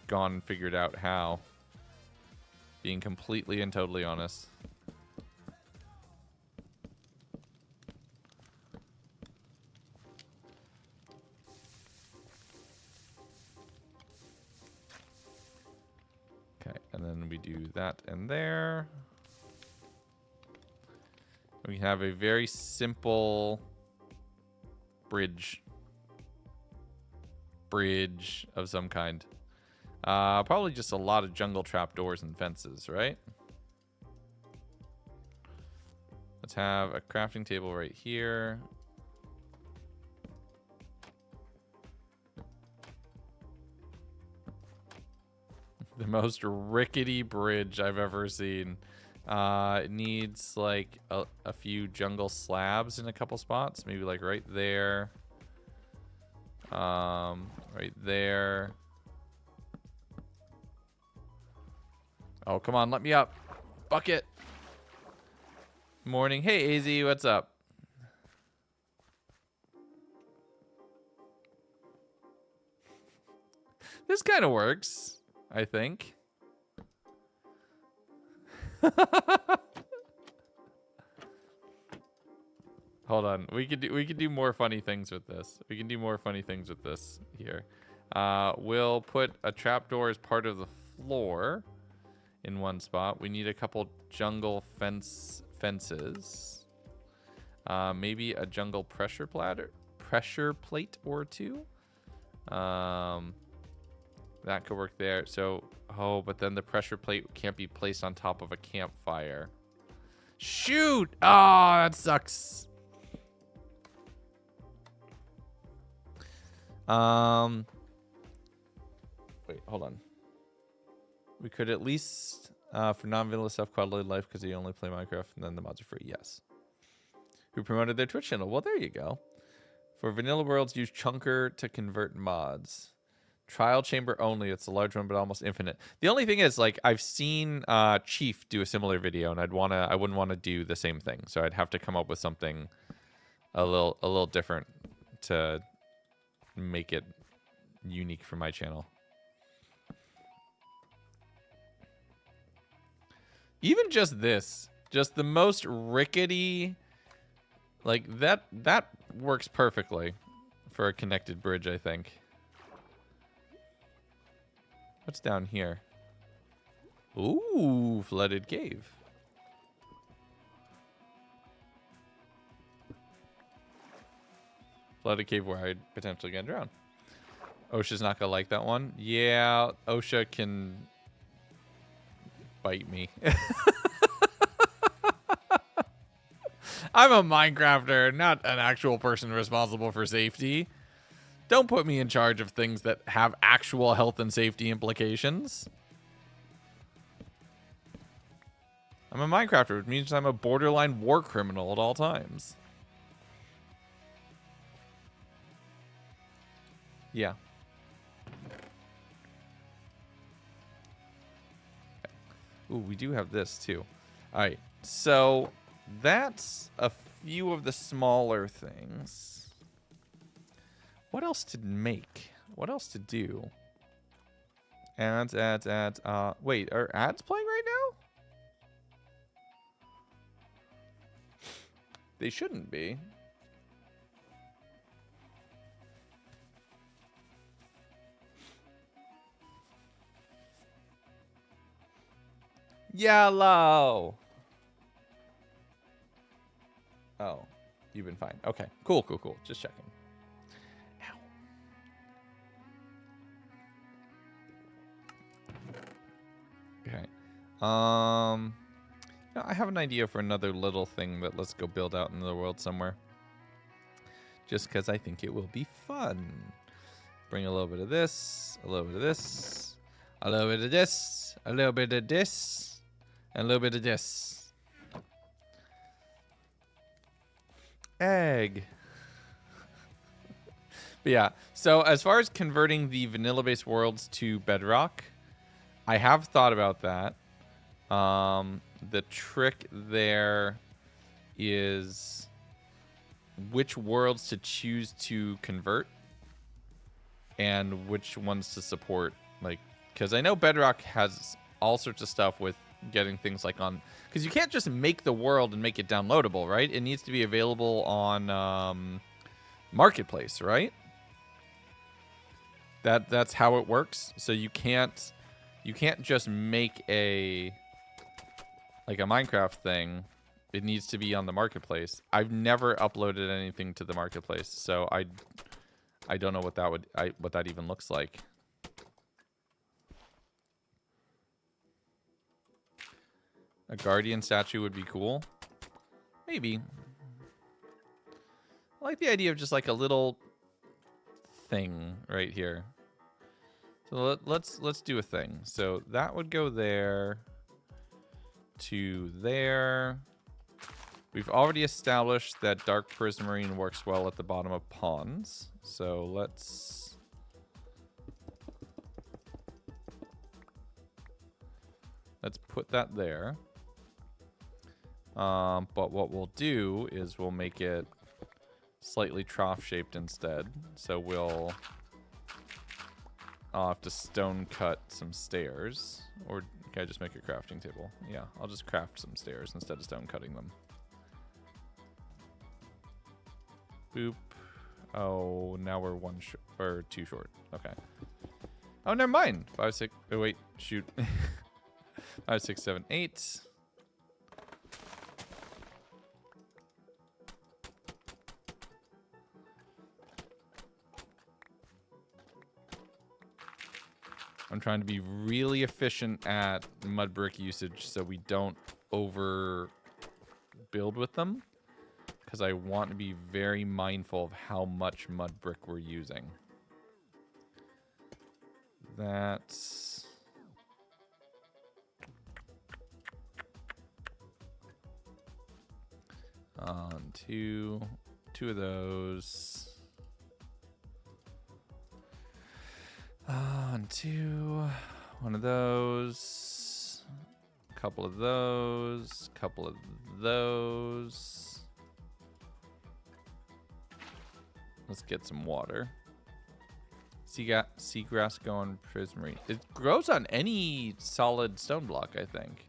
gone and figured out how. Being completely and totally honest. Okay, and then we do that and there. We have a very simple... bridge of some kind. Probably just a lot of jungle trapdoors and fences, right? Let's have a crafting table right here. The most rickety bridge I've ever seen. It needs like a few jungle slabs in a couple spots. Maybe like right there. Right there. Oh, come on, let me up. Bucket. Morning. Hey, AZ, what's up? This kind of works, I think. Hold on. We could do more funny things with this. We can do more funny things with this here. We'll put a trapdoor as part of the floor in one spot. We need a couple jungle fences. Maybe a jungle pressure plate or two. That could work there. So, but then the pressure plate can't be placed on top of a campfire. Shoot! Oh, that sucks. Wait, hold on. We could at least, for non-vanilla stuff, quality life, because you only play Minecraft, and then the mods are free. Yes. Who promoted their Twitch channel? Well, there you go. For vanilla worlds, use Chunker to convert mods. Trial chamber only. It's a large one, but almost infinite. The only thing is, like, I've seen Chief do a similar video, and I wouldn't want to do the same thing. So I'd have to come up with something a little different to make it unique for my channel. Even just this, just the most rickety, like that works perfectly for a connected bridge, I think. What's down here? Ooh, flooded cave. Flooded cave where I'd potentially get drowned. OSHA's not gonna like that one. Yeah, OSHA can bite me. I'm a Minecrafter, not an actual person responsible for safety. Don't put me in charge of things that have actual health and safety implications. I'm a Minecrafter, which means I'm a borderline war criminal at all times. Yeah. Ooh, we do have this too. All right, so that's a few of the smaller things. What else to make? What else to do? Ads. Wait, are ads playing right now? They shouldn't be. Yellow. Oh, you've been fine. Okay, cool. Just checking. Okay. I have an idea for another little thing that let's go build out in the world somewhere. Just because I think it will be fun. Bring a little bit of this, a little bit of this, a little bit of this, a little bit of this, and a little bit of this. Egg. But yeah, so as far as converting the vanilla-based worlds to Bedrock, I have thought about that. The trick there is which worlds to choose to convert and which ones to support. Like, because I know Bedrock has all sorts of stuff with getting things like on, because you can't just make the world and make it downloadable, right? It needs to be available on Marketplace, right? That's how it works. So you can't just make a Minecraft thing. It needs to be on the Marketplace. I've never uploaded anything to the Marketplace, so I don't know what that even looks like. A guardian statue would be cool. Maybe. I like the idea of just like a little thing right here. So let's do a thing. So that would go there to there. We've already established that dark prismarine works well at the bottom of ponds. So let's put that there. But what we'll do is we'll make it slightly trough shaped instead. So I'll have to stone cut some stairs. Or can I just make a crafting table? Yeah, I'll just craft some stairs instead of stone cutting them. Boop. Oh, now we're two short. Okay. Oh, never mind. 5, 6. Oh, wait. Shoot. 5, 6, 7, 8. I'm trying to be really efficient at mud brick usage so we don't over build with them, because I want to be very mindful of how much mud brick we're using. that. On two of those. On two, one of those, a couple of those, couple of those. Let's get some water. Seagrass going prismarine. It grows on any solid stone block, I think.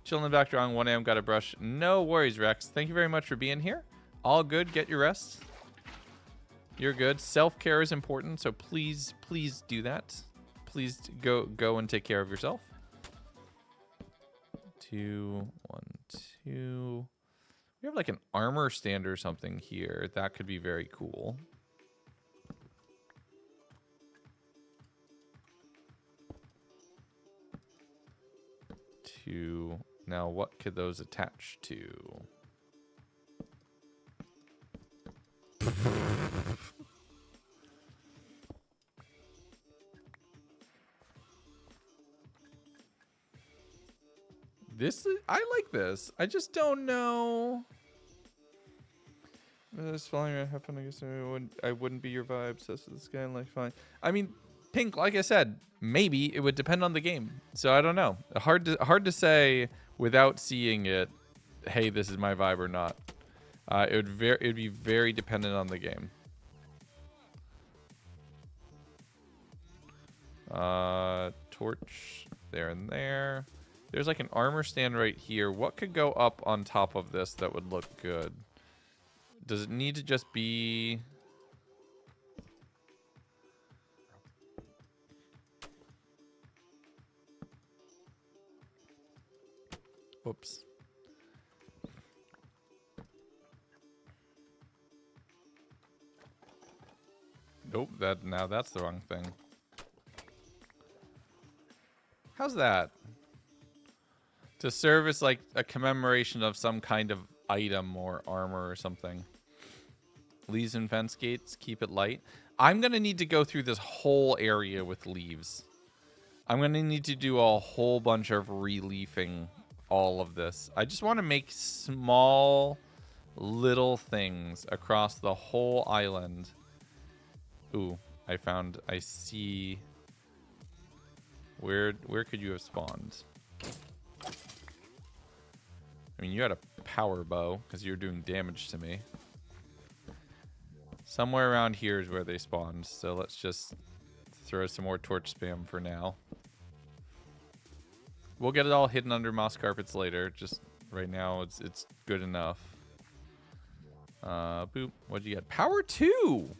Chilling in the background, 1 a.m. Got a brush. No worries, Rex. Thank you very much for being here. All good. Get your rest. You're good. Self-care is important, so please do that. Please go and take care of yourself. 2, 1, 2. We have like an armor stand or something here. That could be very cool. Now, what could those attach to? I like this. I just don't know. This falling right half, I guess I wouldn't be your vibe. Obsessed with the sky and like fine. I mean, Pink, like I said, maybe it would depend on the game. So I don't know. Hard to say without seeing it. Hey, this is my vibe or not. It would be very dependent on the game. Torch there and there. There's like an armor stand right here. What could go up on top of this that would look good? Does it need to just be... Whoops. Nope, now that's the wrong thing. How's that? To serve as like a commemoration of some kind of item or armor or something. Leaves and fence gates, keep it light. I'm going to need to go through this whole area with leaves. I'm going to need to do a whole bunch of reliefing all of this. I just want to make small little things across the whole island. Ooh, I see. Where could you have spawned? I mean, you had a power bow because you're doing damage to me. Somewhere around here is where they spawned. So let's just throw some more torch spam for now. We'll get it all hidden under moss carpets later. Just right now, it's good enough. Boop. What'd you get? Power 2.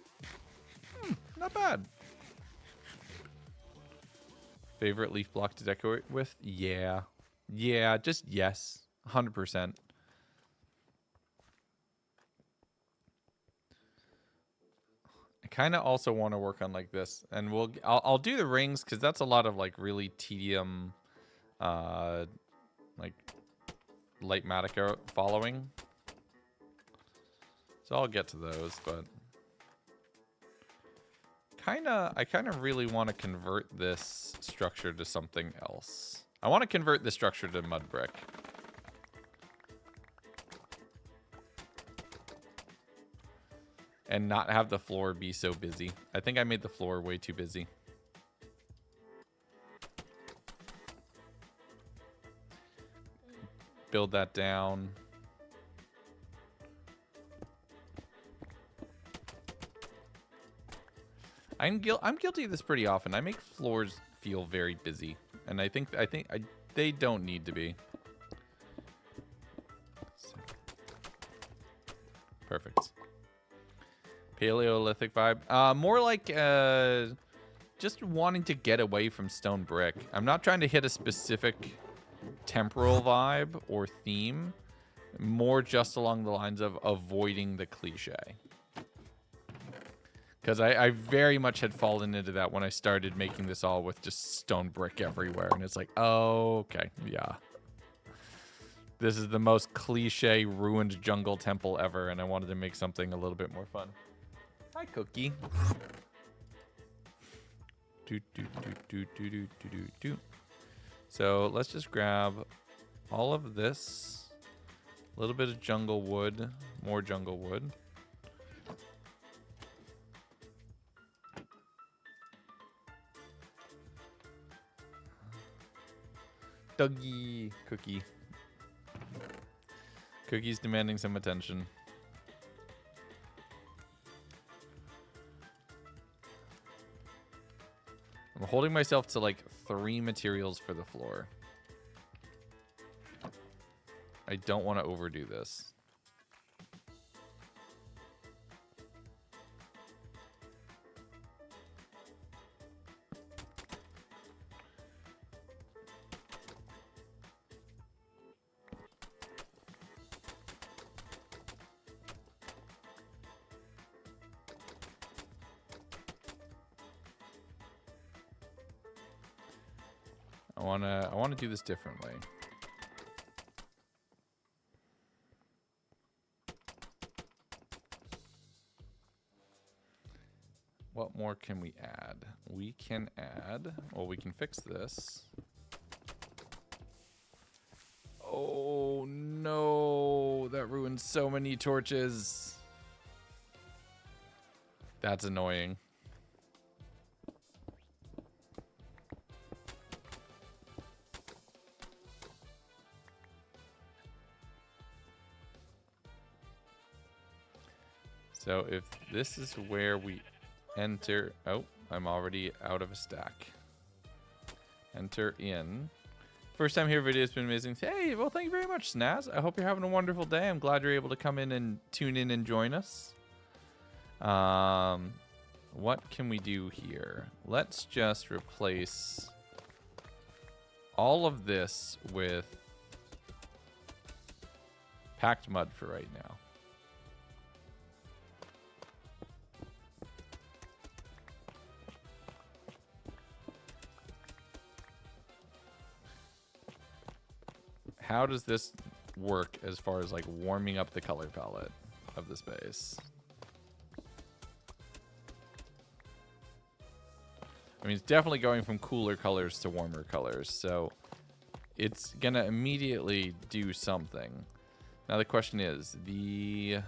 Not bad. Favorite leaf block to decorate with? Yeah. Yeah, just yes. 100%. I kind of also want to work on like this, and I'll do the rings because that's a lot of like really tedium, like light Matica following. So I'll get to those, but I kind of really want to convert this structure to something else. I want to convert this structure to mud brick. And not have the floor be so busy. I think I made the floor way too busy. Build that down. I'm guilty of this pretty often. I make floors feel very busy, and I think they don't need to be. Perfect. Paleolithic vibe. More like just wanting to get away from stone brick. I'm not trying to hit a specific temporal vibe or theme. More just along the lines of avoiding the cliche. Because I very much had fallen into that when I started making this all with just stone brick everywhere. And it's like, oh, okay, yeah. This is the most cliche ruined jungle temple ever, and I wanted to make something a little bit more fun. Hi, Cookie. So let's just grab all of this. A little bit of jungle wood. More jungle wood. Dougie. Cookie. Cookie's demanding some attention. I'm holding myself to like 3 materials for the floor. I don't want to overdo this. I wanna do this differently. What more can we add? We can add, well, we can fix this. Oh no, that ruined so many torches. That's annoying. So if this is where we enter, oh, I'm already out of a stack. Enter in. First time here, video has been amazing. Hey, well, thank you very much, Snaz. I hope you're having a wonderful day. I'm glad you're able to come in and tune in and join us. What can we do here? Let's just replace all of this with packed mud for right now. How does this work as far as like warming up the color palette of the space? I mean, it's definitely going from cooler colors to warmer colors, so it's gonna immediately do something. Now the question is, the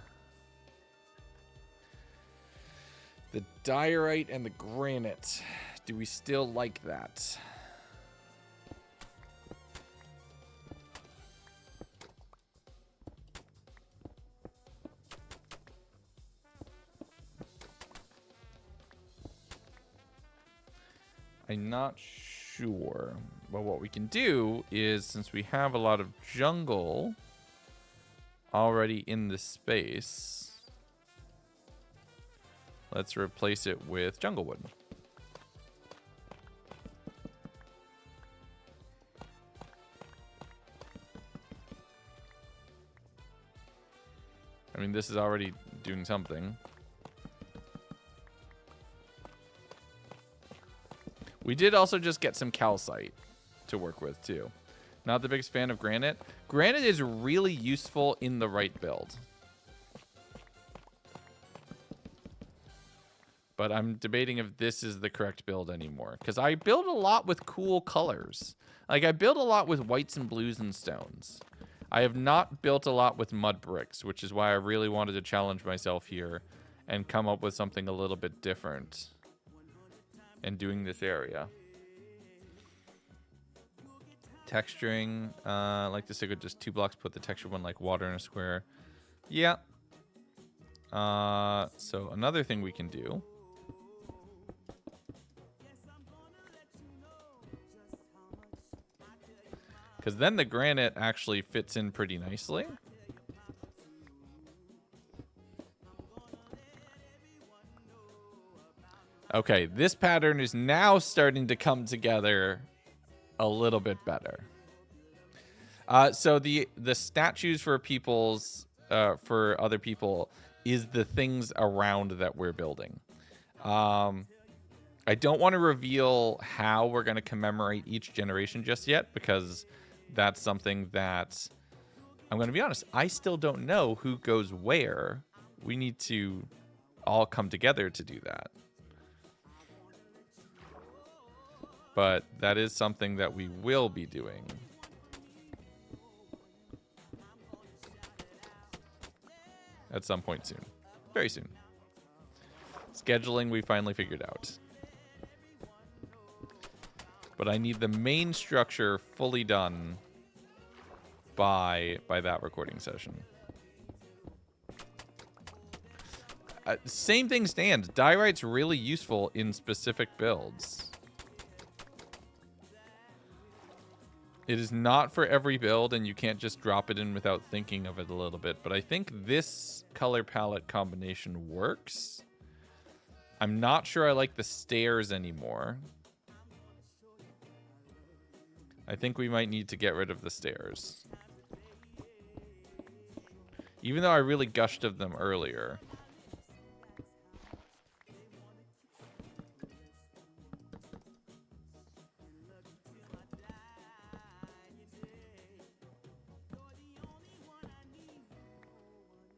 diorite and the granite, do we still like that? I'm not sure. But what we can do is, since we have a lot of jungle already in the space, let's replace it with jungle wood. I mean, this is already doing something. We did also just get some calcite to work with, too. Not the biggest fan of granite. Granite is really useful in the right build. But I'm debating if this is the correct build anymore. Because I build a lot with cool colors. Like, I build a lot with whites and blues and stones. I have not built a lot with mud bricks, which is why I really wanted to challenge myself here and come up with something a little bit different in doing this area. Texturing, I like to stick with just 2 blocks, put the texture one like water in a square. Yeah. So another thing we can do because then the granite actually fits in pretty nicely. Okay, this pattern is now starting to come together a little bit better. So the statues for people's for other people is the things around that we're building. I don't want to reveal how we're going to commemorate each generation just yet, because that's something that I'm going to be honest, I still don't know who goes where. We need to all come together to do that. but that is something that we will be doing. At some point soon. Very soon. Scheduling we finally figured out. But I need the main structure fully done by that recording session. Same thing stands. Diorite's really useful in specific builds. It is not for every build, and you can't just drop it in without thinking of it a little bit. But I think this color palette combination works. I'm not sure I like the stairs anymore. I think we might need to get rid of the stairs. Even though I really gushed of them earlier.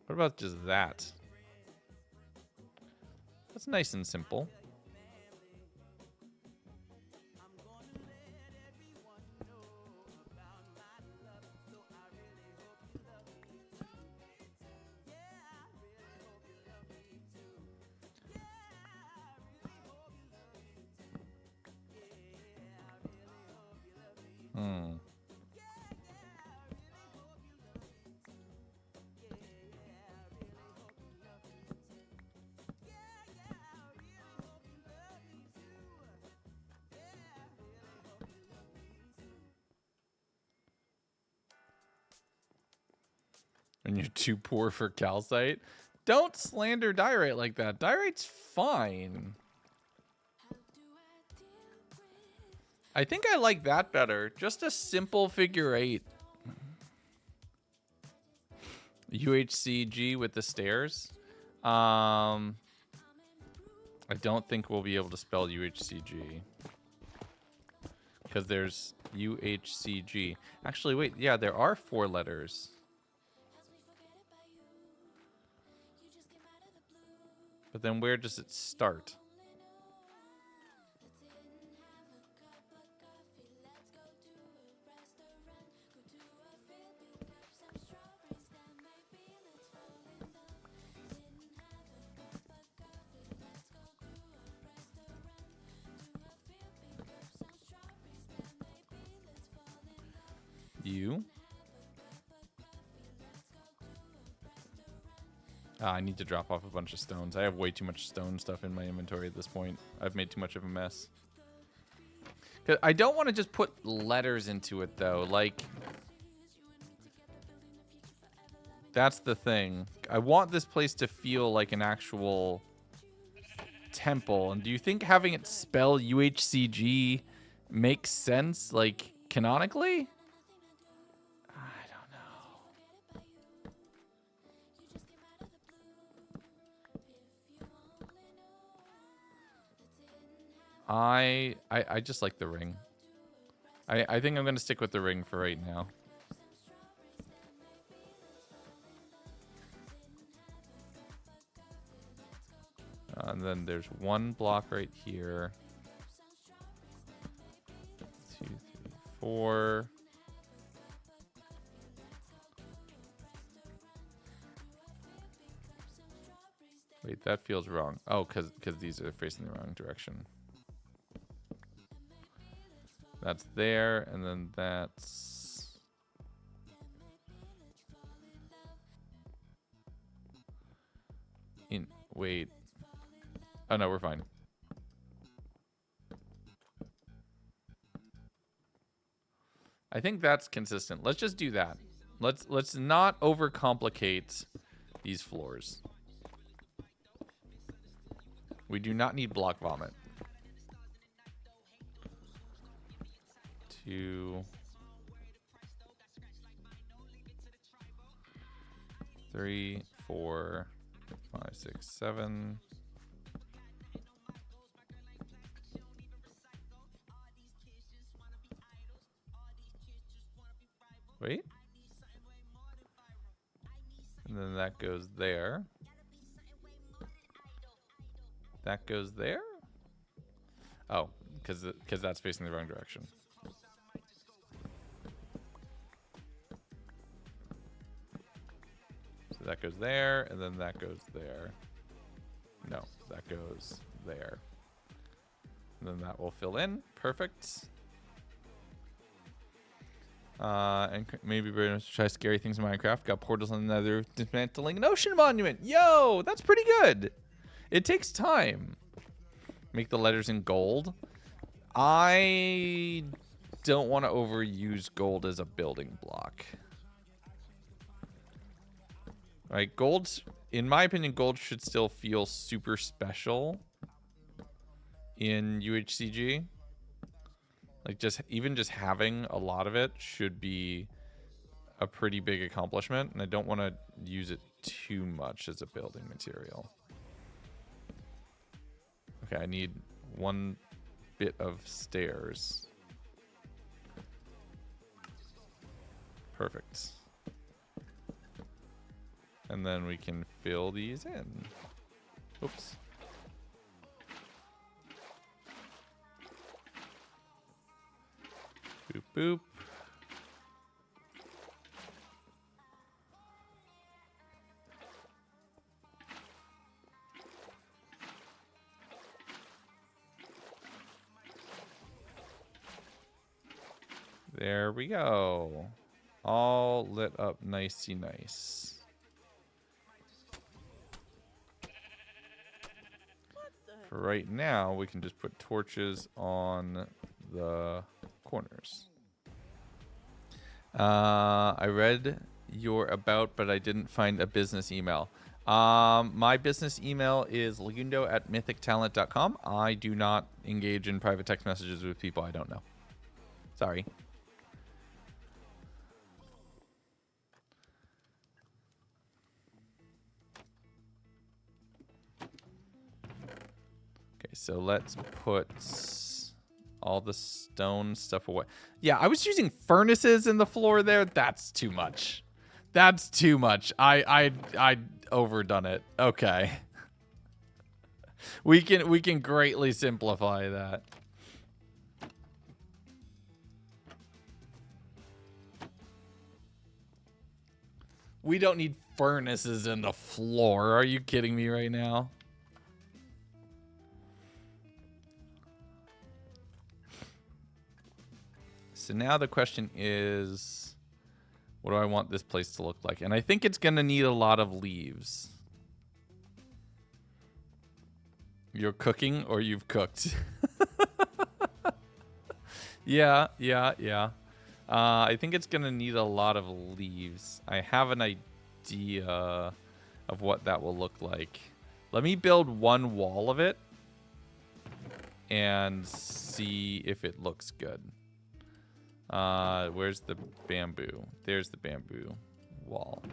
What about just that? That's nice and simple. And you're too poor for calcite. Don't slander diorite like that. Diorite's fine. I think I like that better. Just a simple figure 8. UHCG with the stairs. I don't think we'll be able to spell UHCG. Because there's UHCG. Actually, wait. Yeah, there are 4 letters. But then where does it start? U. I need to drop off a bunch of stones. I have way too much stone stuff in my inventory at this point. I've made too much of a mess. 'Cause I don't want to just put letters into it, though. Like, that's the thing. I want this place to feel like an actual temple. And do you think having it spell UHCG makes sense, like, canonically? I just like the ring. I think I'm going to stick with the ring for right now. And then there's one block right here. 2, 3, 4. Wait, that feels wrong. Oh, because these are facing the wrong direction. That's there, and then that's... Wait. Oh, no, we're fine. I think that's consistent. Let's just do that. Let's not overcomplicate these floors. We do not need block vomit. 2, 3, 4, 5, 6, 7. Wait. And then that goes there. That goes there. Oh, because that's facing the wrong direction. So that goes there, and then that goes there. No, that goes there. And then that will fill in. Perfect. And maybe we're going to try scary things in Minecraft. Got portals on the nether, dismantling an ocean monument. Yo, that's pretty good. It takes time. Make the letters in gold. I don't want to overuse gold as a building block. Right, gold's, in my opinion, gold should still feel super special in UHCG. Like even just having a lot of it should be a pretty big accomplishment, and I don't want to use it too much as a building material. Okay, I need one bit of stairs. Perfect. And then we can fill these in. Oops. Boop, boop. There we go. All lit up nicey nice. For right now, we can just put torches on the corners. I read your about, but I didn't find a business email. My business email is legundo@mythictalent.com. I do not engage in private text messages with people I don't know. Sorry. Okay, so let's put all the stone stuff away. Yeah, I was using furnaces in the floor there. That's too much. That's too much. I overdone it. Okay. We can greatly simplify that. We don't need furnaces in the floor. Are you kidding me right now? So now the question is, what do I want this place to look like? And I think it's going to need a lot of leaves. You're cooking or you've cooked? Yeah. I think it's going to need a lot of leaves. I have an idea of what that will look like. Let me build one wall of it and see if it looks good. Where's the bamboo? There's the bamboo wall.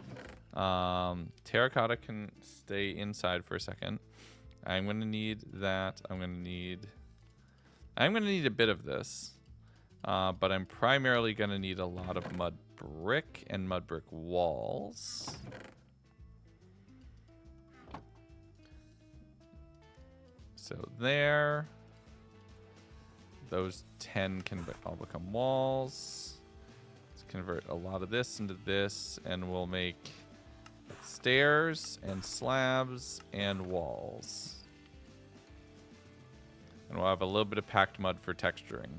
Terracotta can stay inside for a second. I'm going to need that. I'm going to need a bit of this. But I'm primarily going to need a lot of mud brick and mud brick walls. So there. Those 10 can all become walls. Let's convert a lot of this into this, and we'll make stairs and slabs and walls. And we'll have a little bit of packed mud for texturing.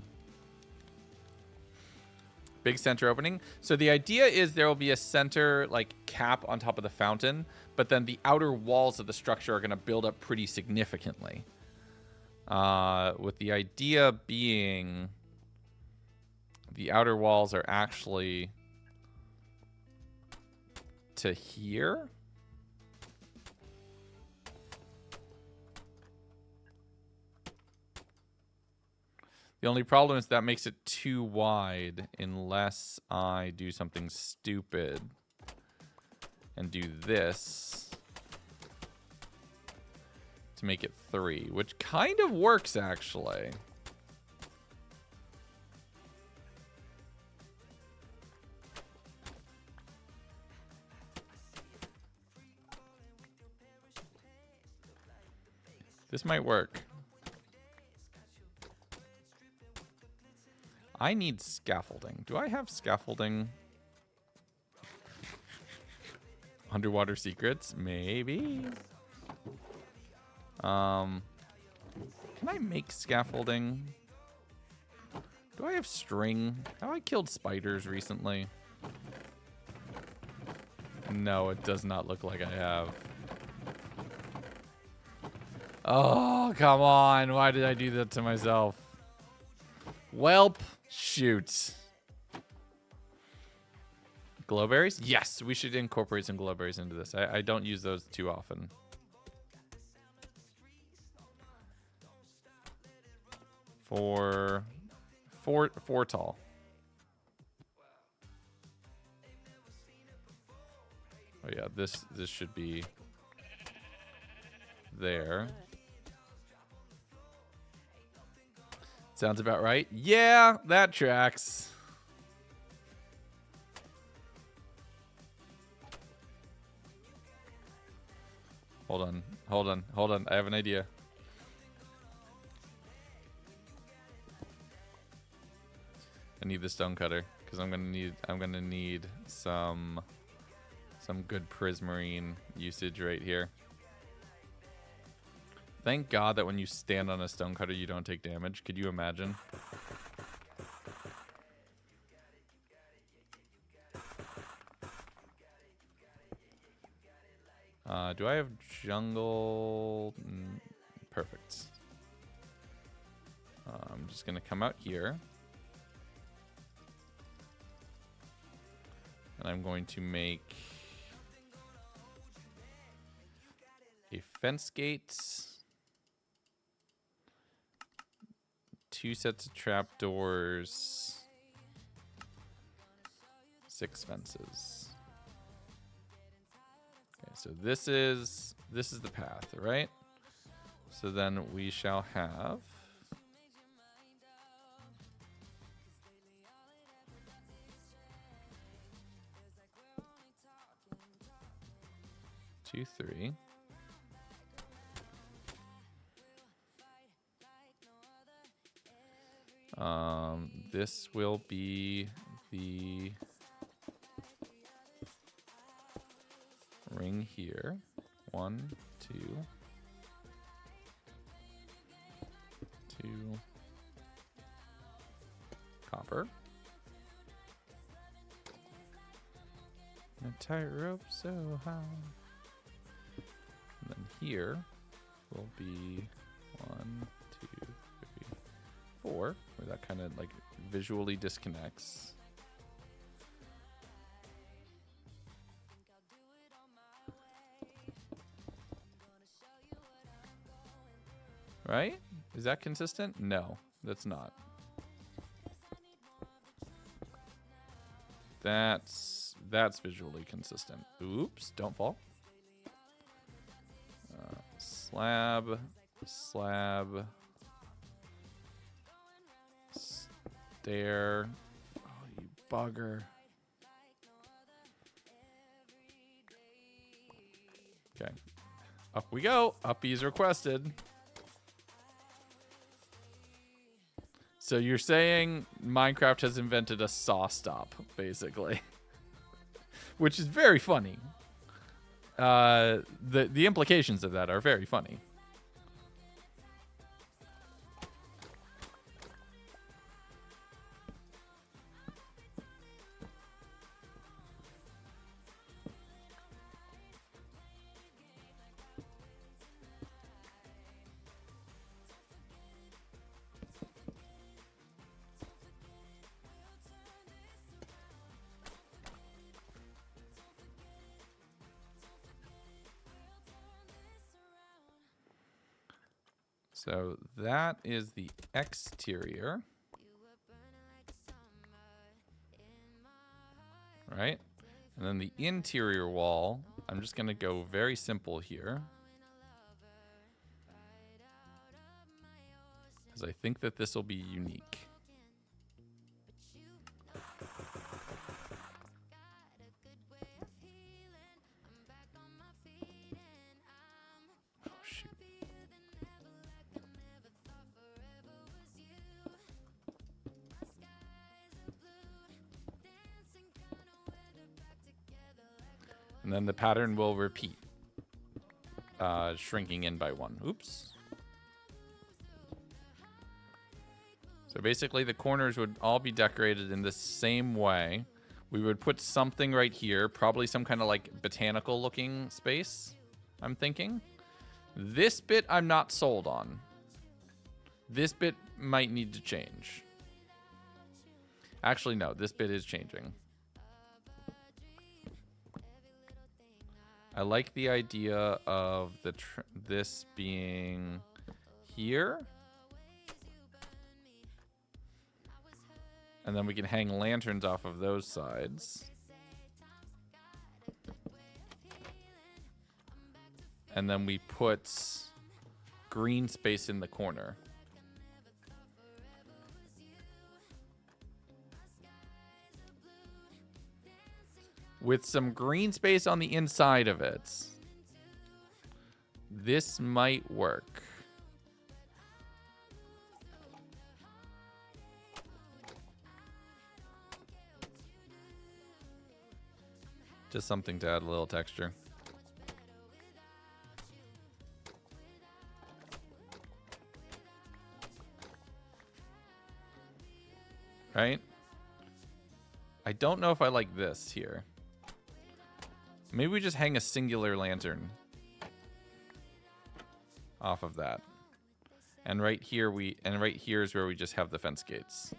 Big center opening. So the idea is there will be a center like cap on top of the fountain, but then the outer walls of the structure are going to build up pretty significantly. With the idea being the outer walls are actually to here. The only problem is that makes it too wide unless I do something stupid and do this to make it 3, which kind of works actually. This might work. I need scaffolding. Do I have scaffolding? Underwater secrets? Maybe. Can I make scaffolding? Do I have string? Have I killed spiders recently? No, it does not look like I have. Oh, come on. Why did I do that to myself? Welp. Shoot. Glowberries? Yes, we should incorporate some glowberries into this. I don't use those too often. Four tall. Oh yeah, this should be there. Sounds about right. Yeah, that tracks. Hold on. I have an idea. I need the stone cutter because I'm gonna need some good prismarine usage right here. Thank God that when you stand on a stone cutter you don't take damage. Could you imagine? Do I have jungle? Perfect. I'm just gonna come out here. And I'm going to make a fence gate, 2 sets of trapdoors, 6 fences. Okay, so this is the path, right? So then we shall have 2, 3. This will be the ring here. 1, 2, 2. Copper. A tightrope so high. And then here will be 1, 2, 3, 4, where that kind of like visually disconnects. Right? Is that consistent? No, that's not. That's visually consistent. Oops, don't fall. Slab, slab, stair. Oh, you bugger. Okay. Up we go. Uppies requested. So you're saying Minecraft has invented a saw stop, basically. Which is very funny. The implications of that are very funny. So that is the exterior. Right? And then the interior wall, I'm just going to go very simple here. Because I think that this will be unique. And then the pattern will repeat, shrinking in by 1. Oops. So basically the corners would all be decorated in the same way. We would put something right here, probably some kind of like botanical looking space, I'm thinking. This bit I'm not sold on. This bit might need to change. Actually, no, this bit is changing. I like the idea of this being here. And then we can hang lanterns off of those sides. And then we put green space in the corner. With some green space on the inside of it. This might work. Just something to add a little texture. Right? I don't know if I like this here. Maybe we just hang a singular lantern off of that. And right here right here is where we just have the fence gates.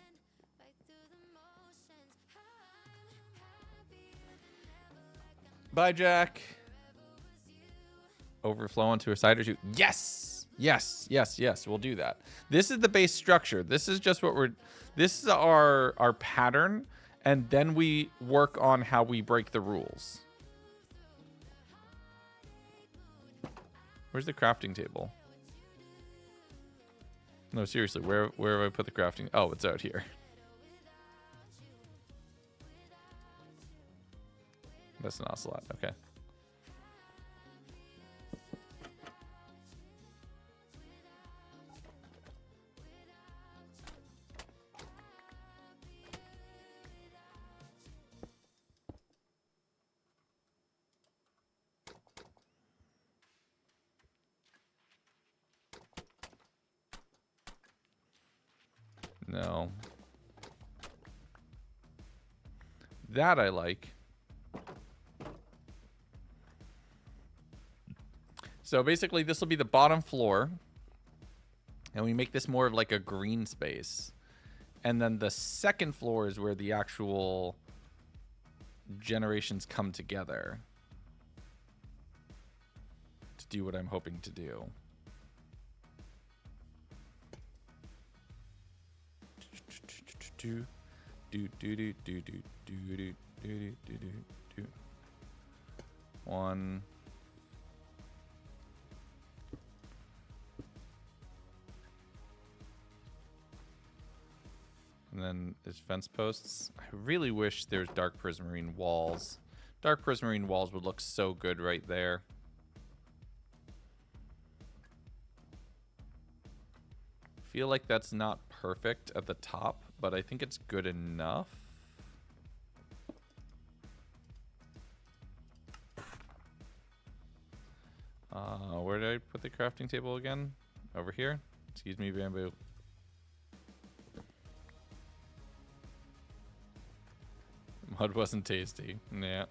Bye, Jack. Overflow onto a side or two. Yes! Yes, yes, yes. We'll do that. This is the base structure. This is just what this is our pattern. And then we work on how we break the rules. Where's the crafting table? No, seriously, where have I put the crafting? Oh, it's out here. That's an ocelot. Okay. No. That I like. So basically this will be the bottom floor. And we make this more of like a green space. And then the second floor is where the actual generations come together to do what I'm hoping to do. One. And then there's fence posts. I really wish there's dark prismarine walls. Dark prismarine walls would look so good right there. Feel like that's not perfect at the top, but I think it's good enough. Where did I put the crafting table again? Over here? Excuse me, bamboo. Mud wasn't tasty. Yeah.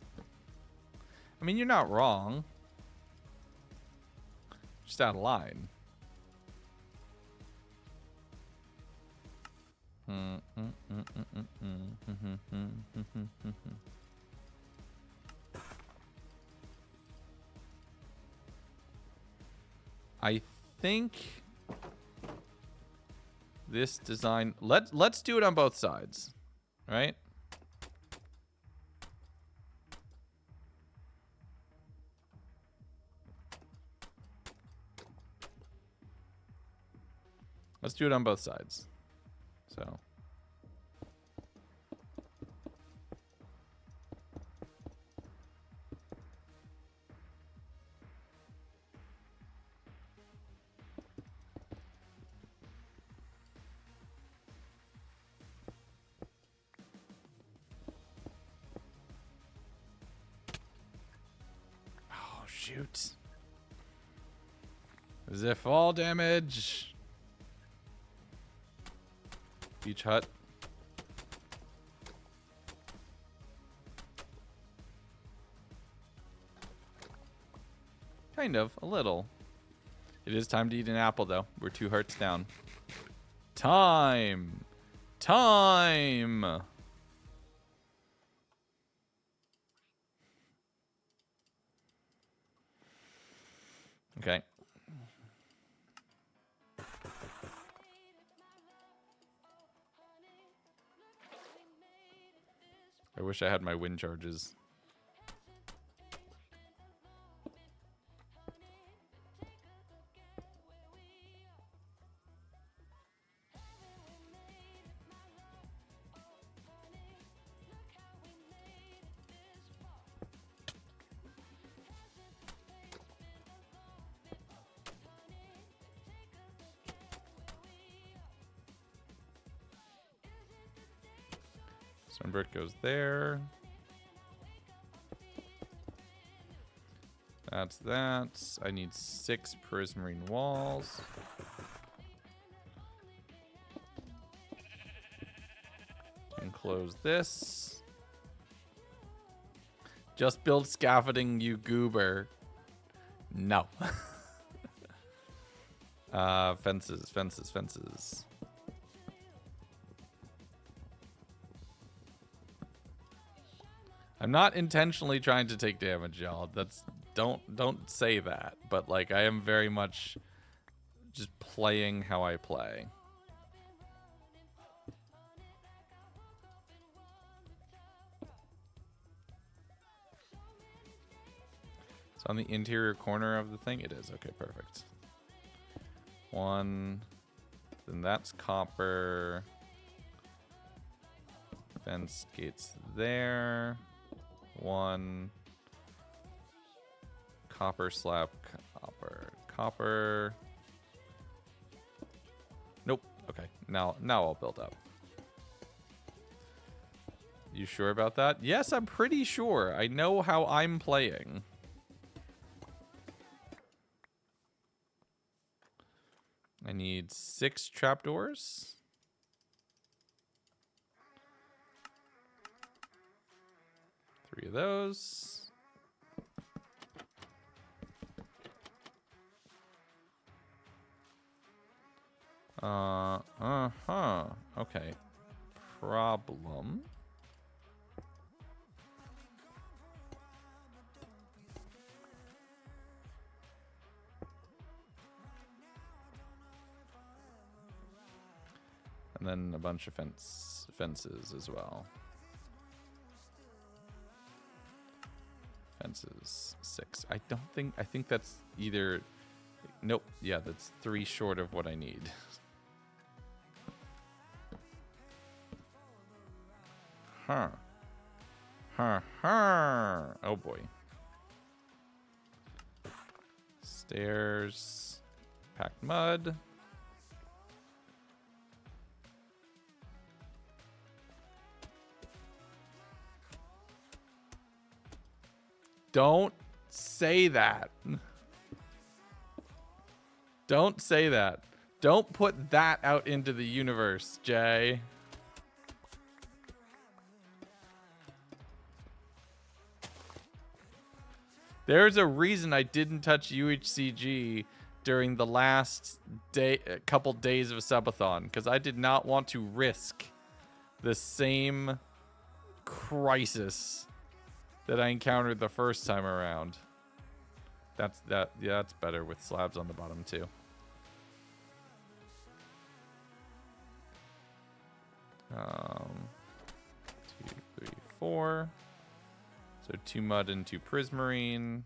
I mean, you're not wrong. Just out of line. I think this design, let's do it on both sides, right? Let's do it on both sides. So. shoot. As if fall damage. Beach hut. Kind of, a little. It is time to eat an apple, though. We're 2 hearts down. Time! Time! Okay. I wish I had my wind charges. Sunbird goes there. That's that. I need 6 prismarine walls. And close this. Just build scaffolding, you goober. No. Fences, fences, fences. I'm not intentionally trying to take damage, y'all. That's don't say that. But like I am very much just playing how I play. It's on the interior corner of the thing. It is. Okay, perfect. 1. Then that's copper. Fence gates there. 1. Copper slab, copper, copper. Nope. Okay. Now I'll build up. You sure about that? Yes, I'm pretty sure. I know how I'm playing. I need 6 trapdoors. 3 of those. Okay. Problem. And then a bunch of fences as well. Fences 6. I think that's either. Nope. Yeah, that's 3 short of what I need. Huh. Oh boy. Stairs. Packed mud. Don't say that. Don't say that. Don't put that out into the universe, Jay. There's a reason I didn't touch UHCG during the last couple days of subathon, because I did not want to risk the same crisis that I encountered the first time around. Yeah, that's better with slabs on the bottom too. Two, 3, 4. So 2 mud and 2 prismarine.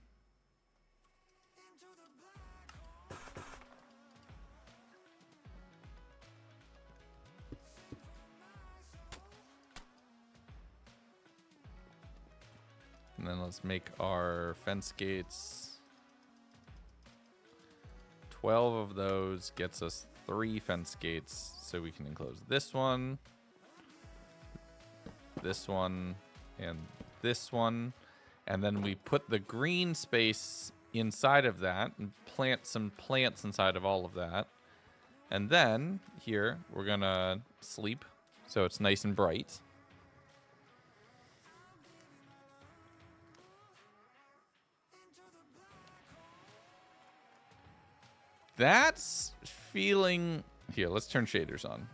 And then let's make our fence gates. 12 of those gets us 3 fence gates, so we can enclose this one, and this one. And then we put the green space inside of that and plant some plants inside of all of that. And then here we're going to sleep so it's nice and bright. That's feeling... Here, let's turn shaders on.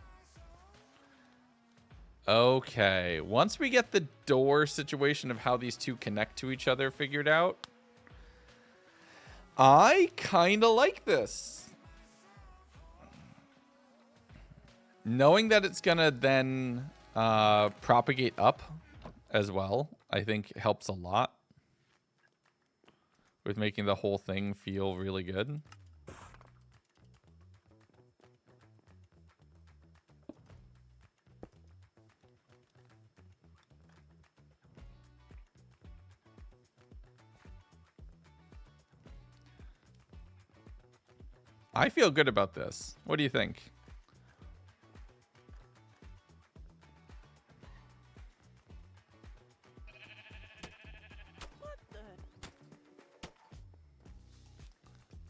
Okay, once we get the door situation of how these two connect to each other figured out, I kind of like this. Knowing that it's going to then propagate up as well, I think helps a lot with making the whole thing feel really good. I feel good about this. What do you think?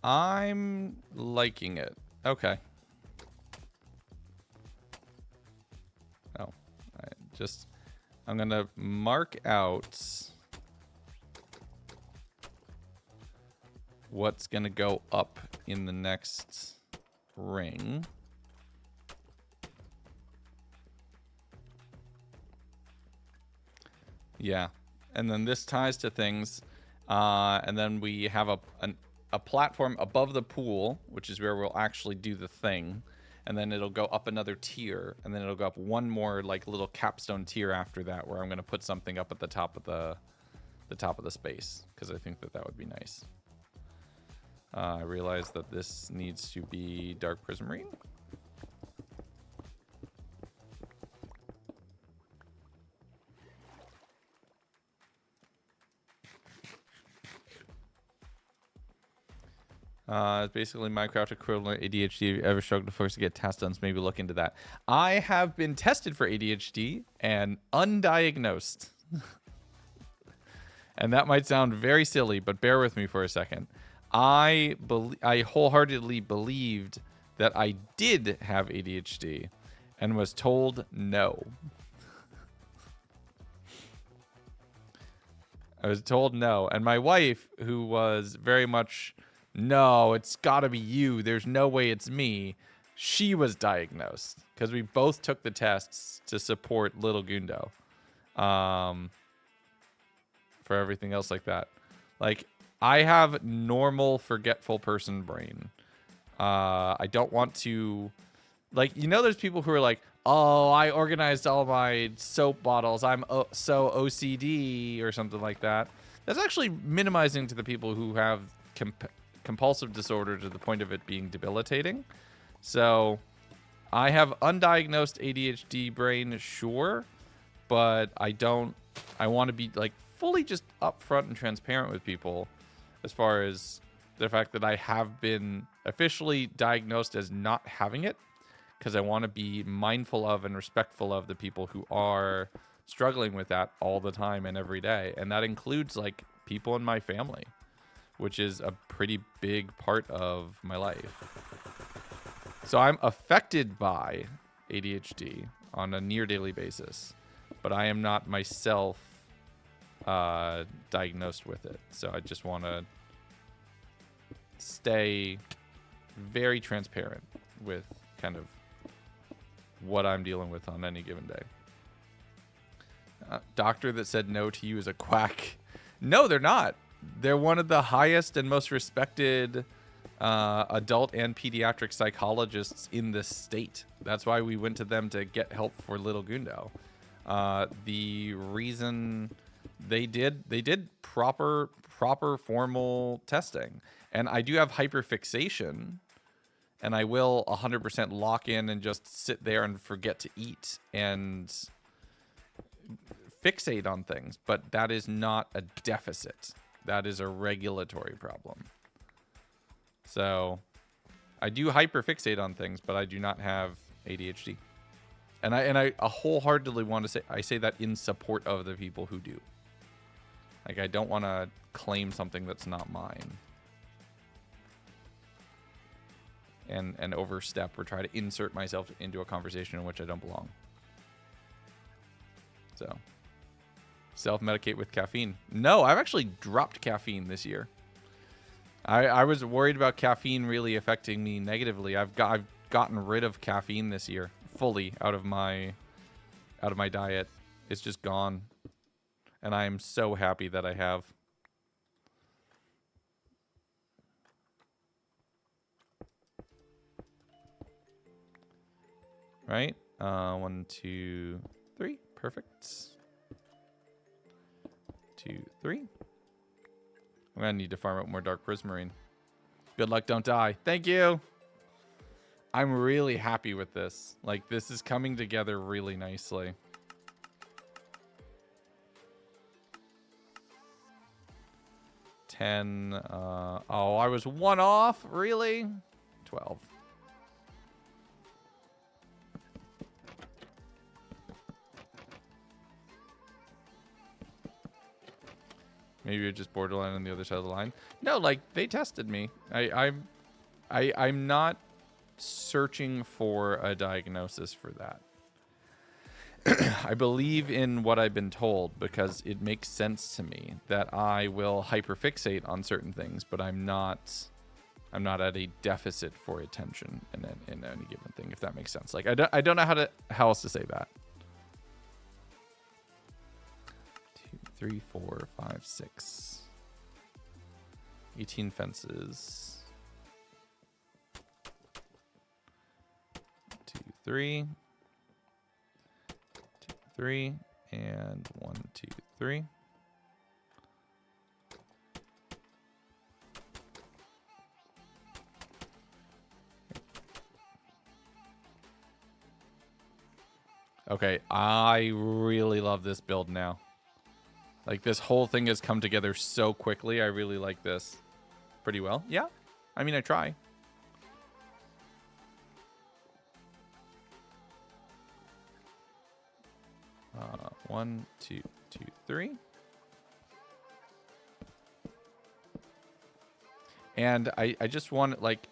I'm liking it. Okay. Oh, I'm going to mark out what's going to go up in the next ring. Yeah. And then this ties to things. And then we have a platform above the pool, which is where we'll actually do the thing. And then it'll go up another tier. And then it'll go up one more like little capstone tier after that, where I'm going to put something up at the top of the space, because I think that would be nice. I realize that this needs to be dark prismarine. It's basically Minecraft equivalent ADHD. If you ever struggled to focus to get tasks done, so maybe look into that. I have been tested for ADHD and undiagnosed. And that might sound very silly, but bear with me for a second. I wholeheartedly believed that I did have ADHD and was told no. I was told no. And my wife, who was very much, no, it's got to be you. There's no way it's me. She was diagnosed because we both took the tests to support little Gundo. For everything else like that. Like, I have normal forgetful person brain. I don't want to, like, you know, there's people who are like, oh, I organized all my soap bottles. I'm so OCD or something like that. That's actually minimizing to the people who have compulsive disorder to the point of it being debilitating. So I have undiagnosed ADHD brain, sure, but I want to be like fully just upfront and transparent with people as far as the fact that I have been officially diagnosed as not having it, because I want to be mindful of and respectful of the people who are struggling with that all the time and every day. And that includes like people in my family, which is a pretty big part of my life. So I'm affected by ADHD on a near daily basis, but I am not myself diagnosed with it. So I just want to stay very transparent with kind of what I'm dealing with on any given day. Doctor that said no to you is a quack. No, they're not. They're one of the highest and most respected adult and pediatric psychologists in the state. That's why we went to them to get help for little Gundo. The reason they did proper formal testing. And I do have hyperfixation, and I will 100% lock in and just sit there and forget to eat and fixate on things. But that is not a deficit. That is a regulatory problem. So I do hyperfixate on things, but I do not have ADHD. And I wholeheartedly want to say, I say that in support of the people who do. Like, I don't want to claim something that's not mine. and overstep or try to insert myself into a conversation in which I don't belong. So, self-medicate with caffeine. No, I've actually dropped caffeine this year. I was worried about caffeine really affecting me negatively. I've gotten rid of caffeine this year fully out of my diet. It's just gone. And I am so happy that I have. Right? 1, 2, 3. Perfect. 2, 3. I'm going to need to farm up more dark prismarine. Good luck, don't die. Thank you. I'm really happy with this. Like, this is coming together really nicely. $10. Oh, I was 1 off? Really? 12. Maybe you're just borderline on the other side of the line. No, like, they tested me. I'm not searching for a diagnosis for that. I believe in what I've been told because it makes sense to me that I will hyperfixate on certain things, but I'm not at a deficit for attention in any given thing, if that makes sense. Like, I don't know how else to say that. 2, 3, 4, 5, 6. 18 fences. 2, 3. 2, 3. And 1, 2, 3. Okay, I really love this build now. Like, this whole thing has come together so quickly. I really like this pretty well. Yeah, I mean, I try. Uh, 1, 2, 2, 3. And I just want, like,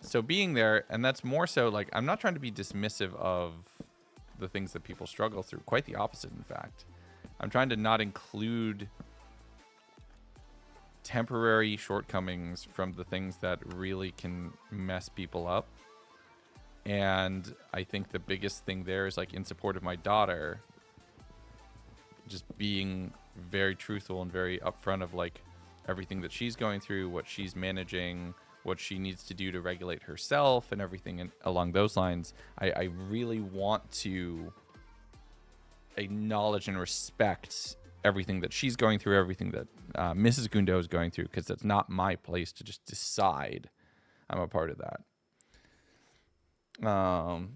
so being there, and that's more so, like, I'm not trying to be dismissive of the things that people struggle through. Quite the opposite, in fact. I'm trying to not include temporary shortcomings from the things that really can mess people up. And I think the biggest thing there is, like, in support of my daughter, just being very truthful and very upfront of, like, everything that she's going through, what she's managing, what she needs to do to regulate herself and everything along those lines. I really want to acknowledge and respect everything that she's going through, everything that Mrs. Gundo is going through, because it's not my place to just decide I'm a part of that. No,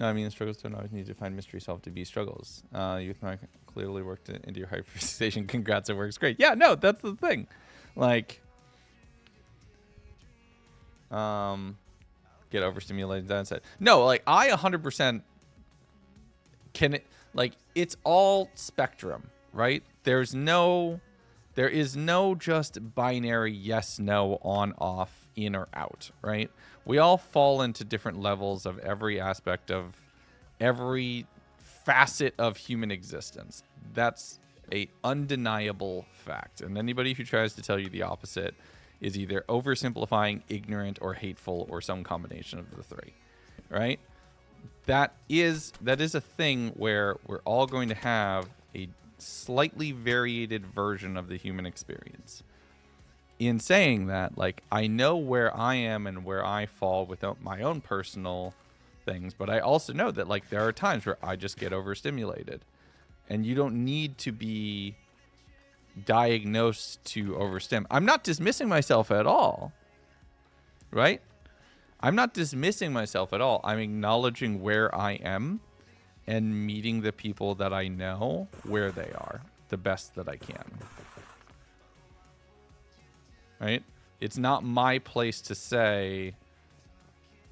I mean, the struggles don't always need to find mystery solved to be struggles. Youth Mike clearly worked into your hyperstation. Congrats, it works great. Yeah, no, that's the thing. Like, get overstimulated downside. No, like, I 100% can, like, it's all spectrum, right? There is no just binary yes, no, on, off, in or out, right? We all fall into different levels of every aspect of every facet of human existence. That's a undeniable fact. And anybody who tries to tell you the opposite is either oversimplifying, ignorant, or hateful, or some combination of the three, right? That is a thing where we're all going to have a slightly variated version of the human experience. In saying that, like, I know where I am and where I fall without my own personal things, but I also know that, like, there are times where I just get overstimulated, and you don't need to be diagnosed to overstim. I'm not dismissing myself at all, right? I'm not dismissing myself at all. I'm acknowledging where I am and meeting the people that I know where they are the best that I can. Right? It's not my place to say,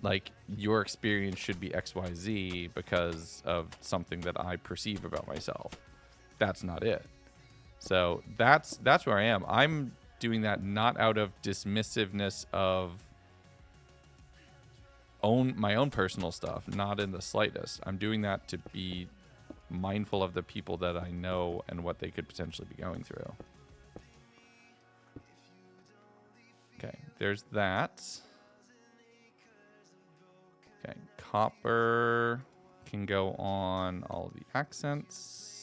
like, your experience should be XYZ because of something that I perceive about myself. That's not it. So that's where I am. I'm doing that not out of dismissiveness of my own personal stuff, not in the slightest. I'm doing that to be mindful of the people that I know and what they could potentially be going through. Okay, there's that. Okay, copper can go on all the accents.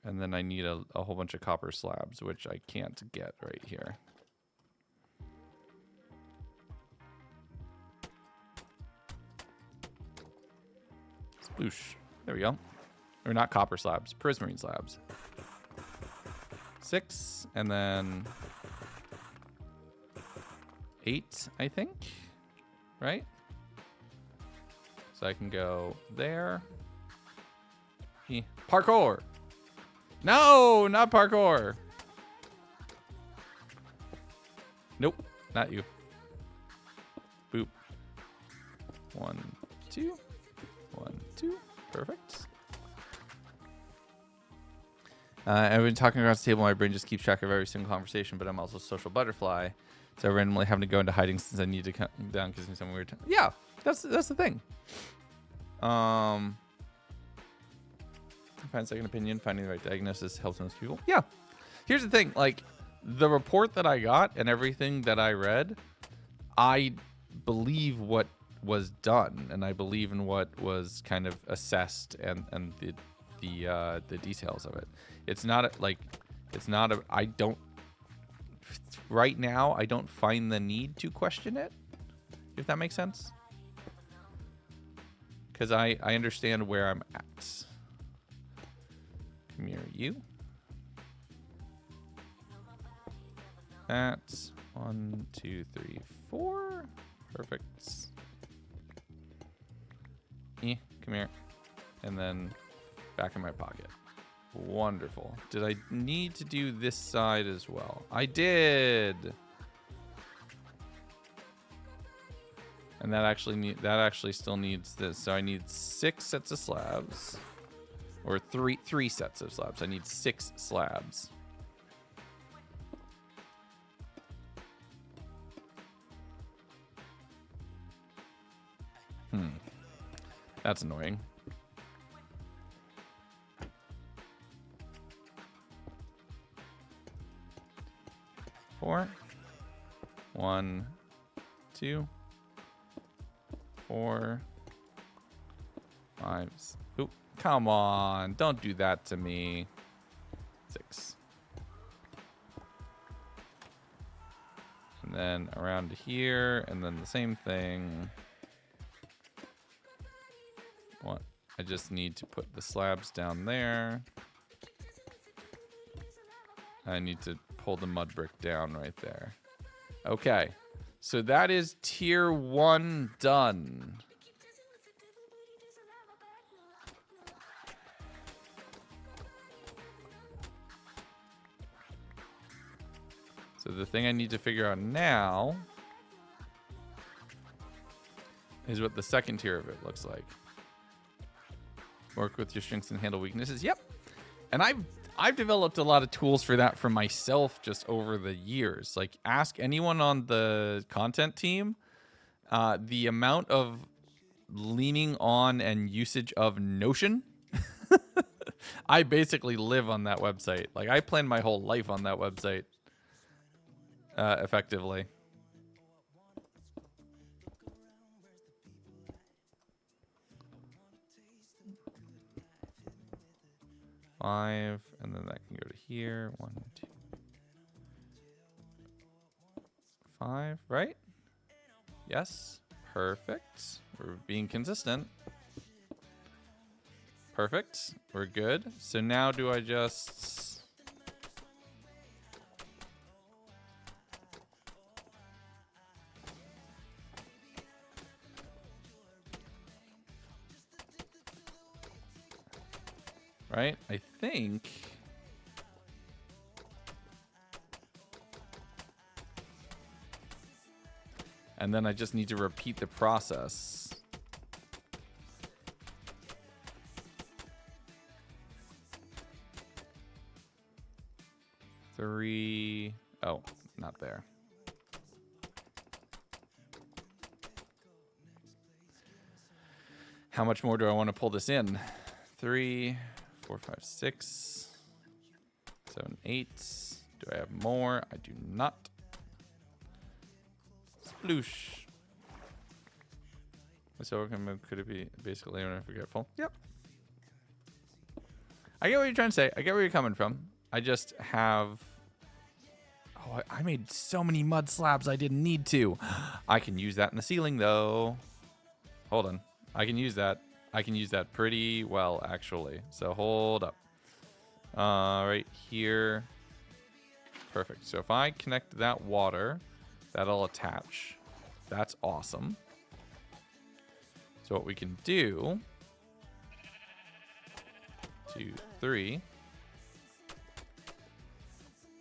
And then I need a whole bunch of copper slabs, which I can't get right here. Sploosh. There we go. Or not copper slabs, prismarine slabs. 6, and then 8, I think. Right? So I can go there. Parkour! No, not parkour. Nope, not you. Boop. 1, 2. 1, 2. Perfect. I've been talking across the table. My brain just keeps track of every single conversation, but I'm also a social butterfly. So I randomly having to go into hiding since I need to come down because I'm some weird time. Yeah, that's the thing. Find second opinion, finding the right diagnosis helps most people. Yeah. Here's the thing, like the report that I got and everything that I read, I believe what was done and I believe in what was kind of assessed and the details of it. It's not I don't right now I don't find the need to question it, if that makes sense. Because I understand where I'm at. Come here, you. That's 1, 2, 3, 4. Perfect. Come here. And then back in my pocket. Wonderful. Did I need to do this side as well? I did. And that actually still needs this. So I need 6 sets of slabs. Or three sets of slabs. I need 6 slabs. That's annoying. Four. 1, 2, 4, 5. Oop. Come on, don't do that to me. 6. And then around here, and then the same thing. What? I just need to put the slabs down there. I need to pull the mud brick down right there. Okay, so that is tier 1 done. So the thing I need to figure out now is what the second tier of it looks like. Work with your strengths and handle weaknesses. Yep. And I've developed a lot of tools for that for myself just over the years. Like ask anyone on the content team, the amount of leaning on and usage of Notion. I basically live on that website. Like I plan my whole life on that website. Effectively. Five, and then that can go to here. 1, 2, 5, right? Yes. Perfect. We're being consistent. Perfect. We're good. So now do I just... Right? I think... And then I just need to repeat the process. 3. Oh, not there. How much more do I want to pull this in? 3, 4, 5, 6, 7, 8. Do I have more? I do not. Sploosh. So could it be basically unforgetful? Yep. I get what you're trying to say. I get where you're coming from. I just have... Oh, I made so many mud slabs I didn't need to. I can use that in the ceiling, though. Hold on. I can use that. I can use that pretty well, actually. So hold up. Right here. Perfect. So if I connect that water, that'll attach. That's awesome. So what we can do... 2, 3.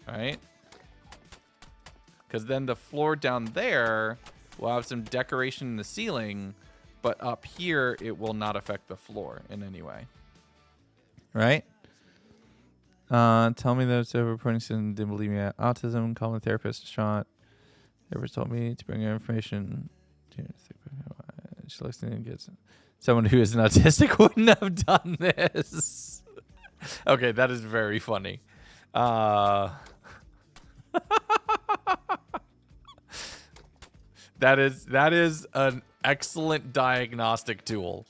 All right. Because then the floor down there will have some decoration in the ceiling, but up here it will not affect the floor in any way. Right? Tell me that it's over pointing and didn't believe me at autism. Call the therapist. Shot. Therapist told me to bring her information. She looks and gets someone who is an autistic wouldn't have done this. Okay, that is very funny. That is an excellent diagnostic tool.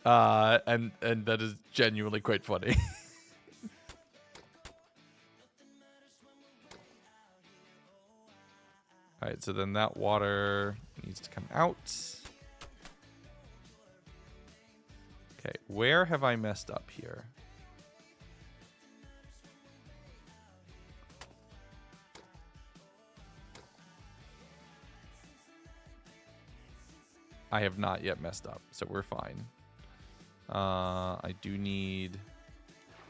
And that is genuinely quite funny. All right, so then that water needs to come out. Okay, where have I messed up here? I have not yet messed up, so we're fine. I do need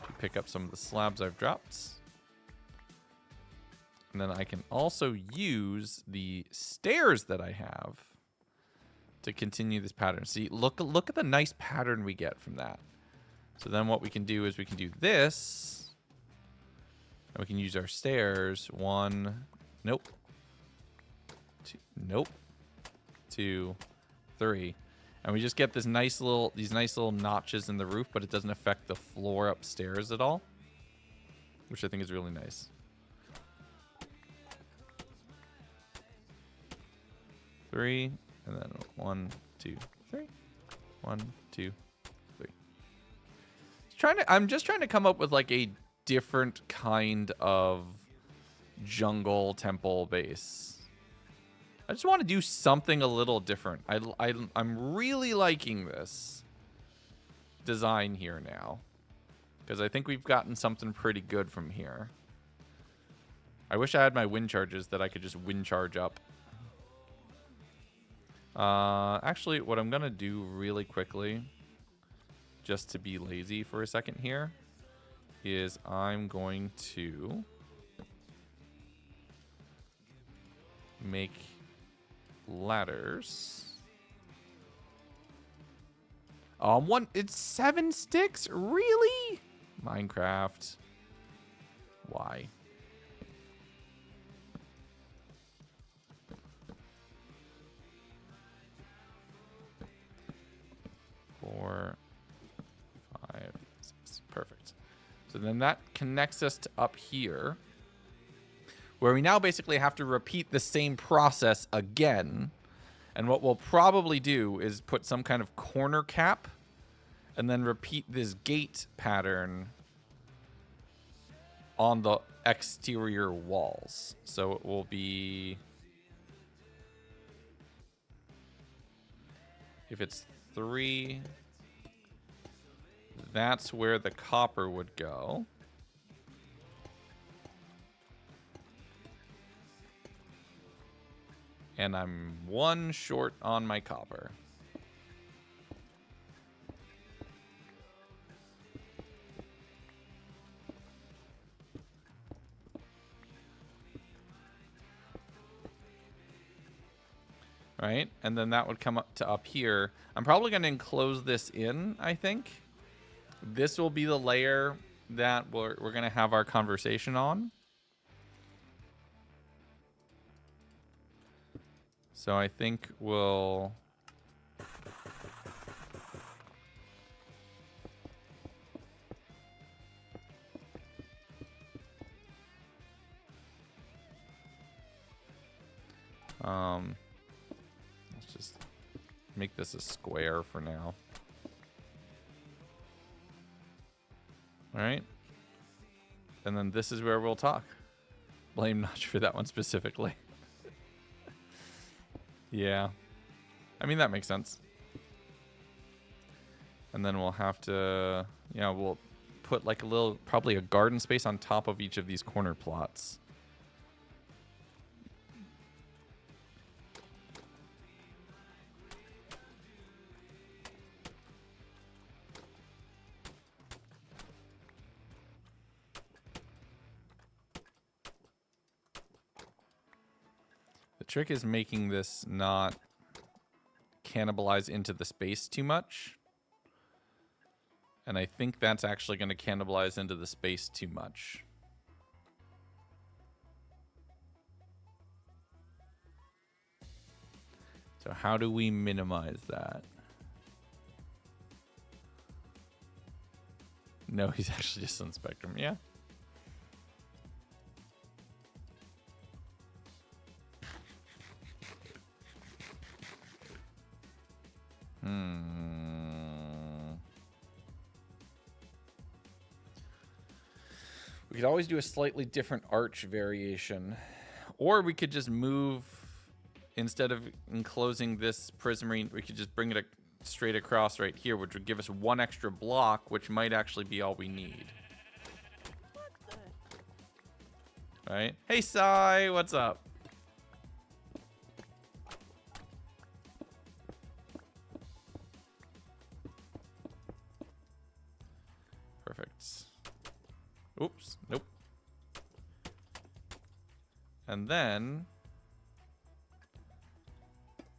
to pick up some of the slabs I've dropped. And then I can also use the stairs that I have to continue this pattern. See, look at the nice pattern we get from that. So then what we can do is we can do this. And we can use our stairs. 1, nope. 2, nope. 2, 3. And we just get these nice little notches in the roof, but it doesn't affect the floor upstairs at all, which I think is really nice. Three, and then 1, 2, 3. 1, 2, 3. I'm just trying to come up with like a different kind of jungle temple base. I just want to do something a little different. I'm really liking this design here now, because I think we've gotten something pretty good from here. I wish I had my wind charges that I could just wind charge up. Actually, what I'm gonna do really quickly, just to be lazy for a second here, is I'm going to make ladders. It's 7 sticks? Really? Minecraft. Why? Four, 5, 6. Perfect. So then that connects us to up here, where we now basically have to repeat the same process again. And what we'll probably do is put some kind of corner cap and then repeat this gate pattern on the exterior walls. So it will be, if it's 3, that's where the copper would go. And I'm 1 short on my copper. Right? And then that would come up to up here. I'm probably going to enclose this in, I think. This will be the layer that we're going to have our conversation on. So I think we'll... let's just make this a square for now. All right. And then this is where we'll talk. Blame Notch for that one specifically. Yeah. I mean, that makes sense. And then we'll have to, yeah, we'll put like a little, probably a garden space on top of each of these corner plots. The trick is making this not cannibalize into the space too much. And I think that's actually going to cannibalize into the space too much. So how do we minimize that? No, he's actually just on Spectrum. Yeah. We could always do a slightly different arch variation. Or we could just move, instead of enclosing this prismarine, we could just bring it straight across right here, which would give us one extra block, which might actually be all we need. Right? Hey, Sai, what's up? Perfect. Oops, nope. And then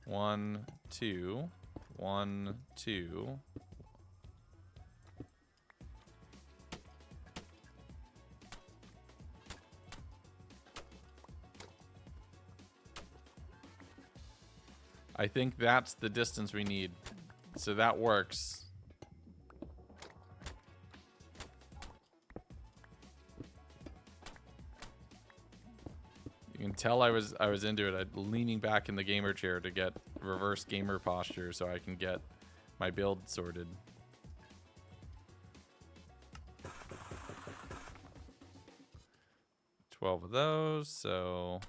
1, 2, 1, 2. I think that's the distance we need. So that works. You can tell I was into it. I'm leaning back in the gamer chair to get reverse gamer posture so I can get my build sorted. $12 of those, so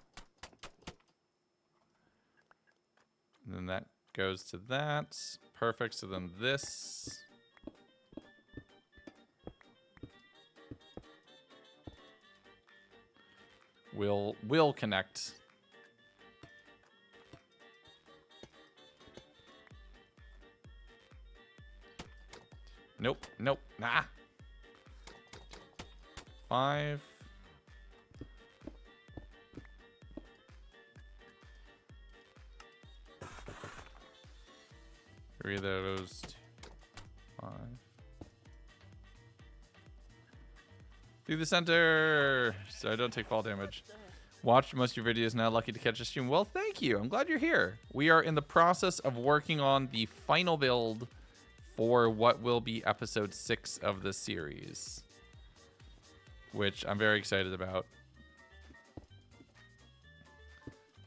and then that goes to that. Perfect. So then this will connect. Nope, nope, nah. 5. Three of those. 5. Through the center, so I don't take fall damage. Watched most of your videos now, lucky to catch a stream. Well, thank you. I'm glad you're here. We are in the process of working on the final build for what will be episode 6 of the series, which I'm very excited about.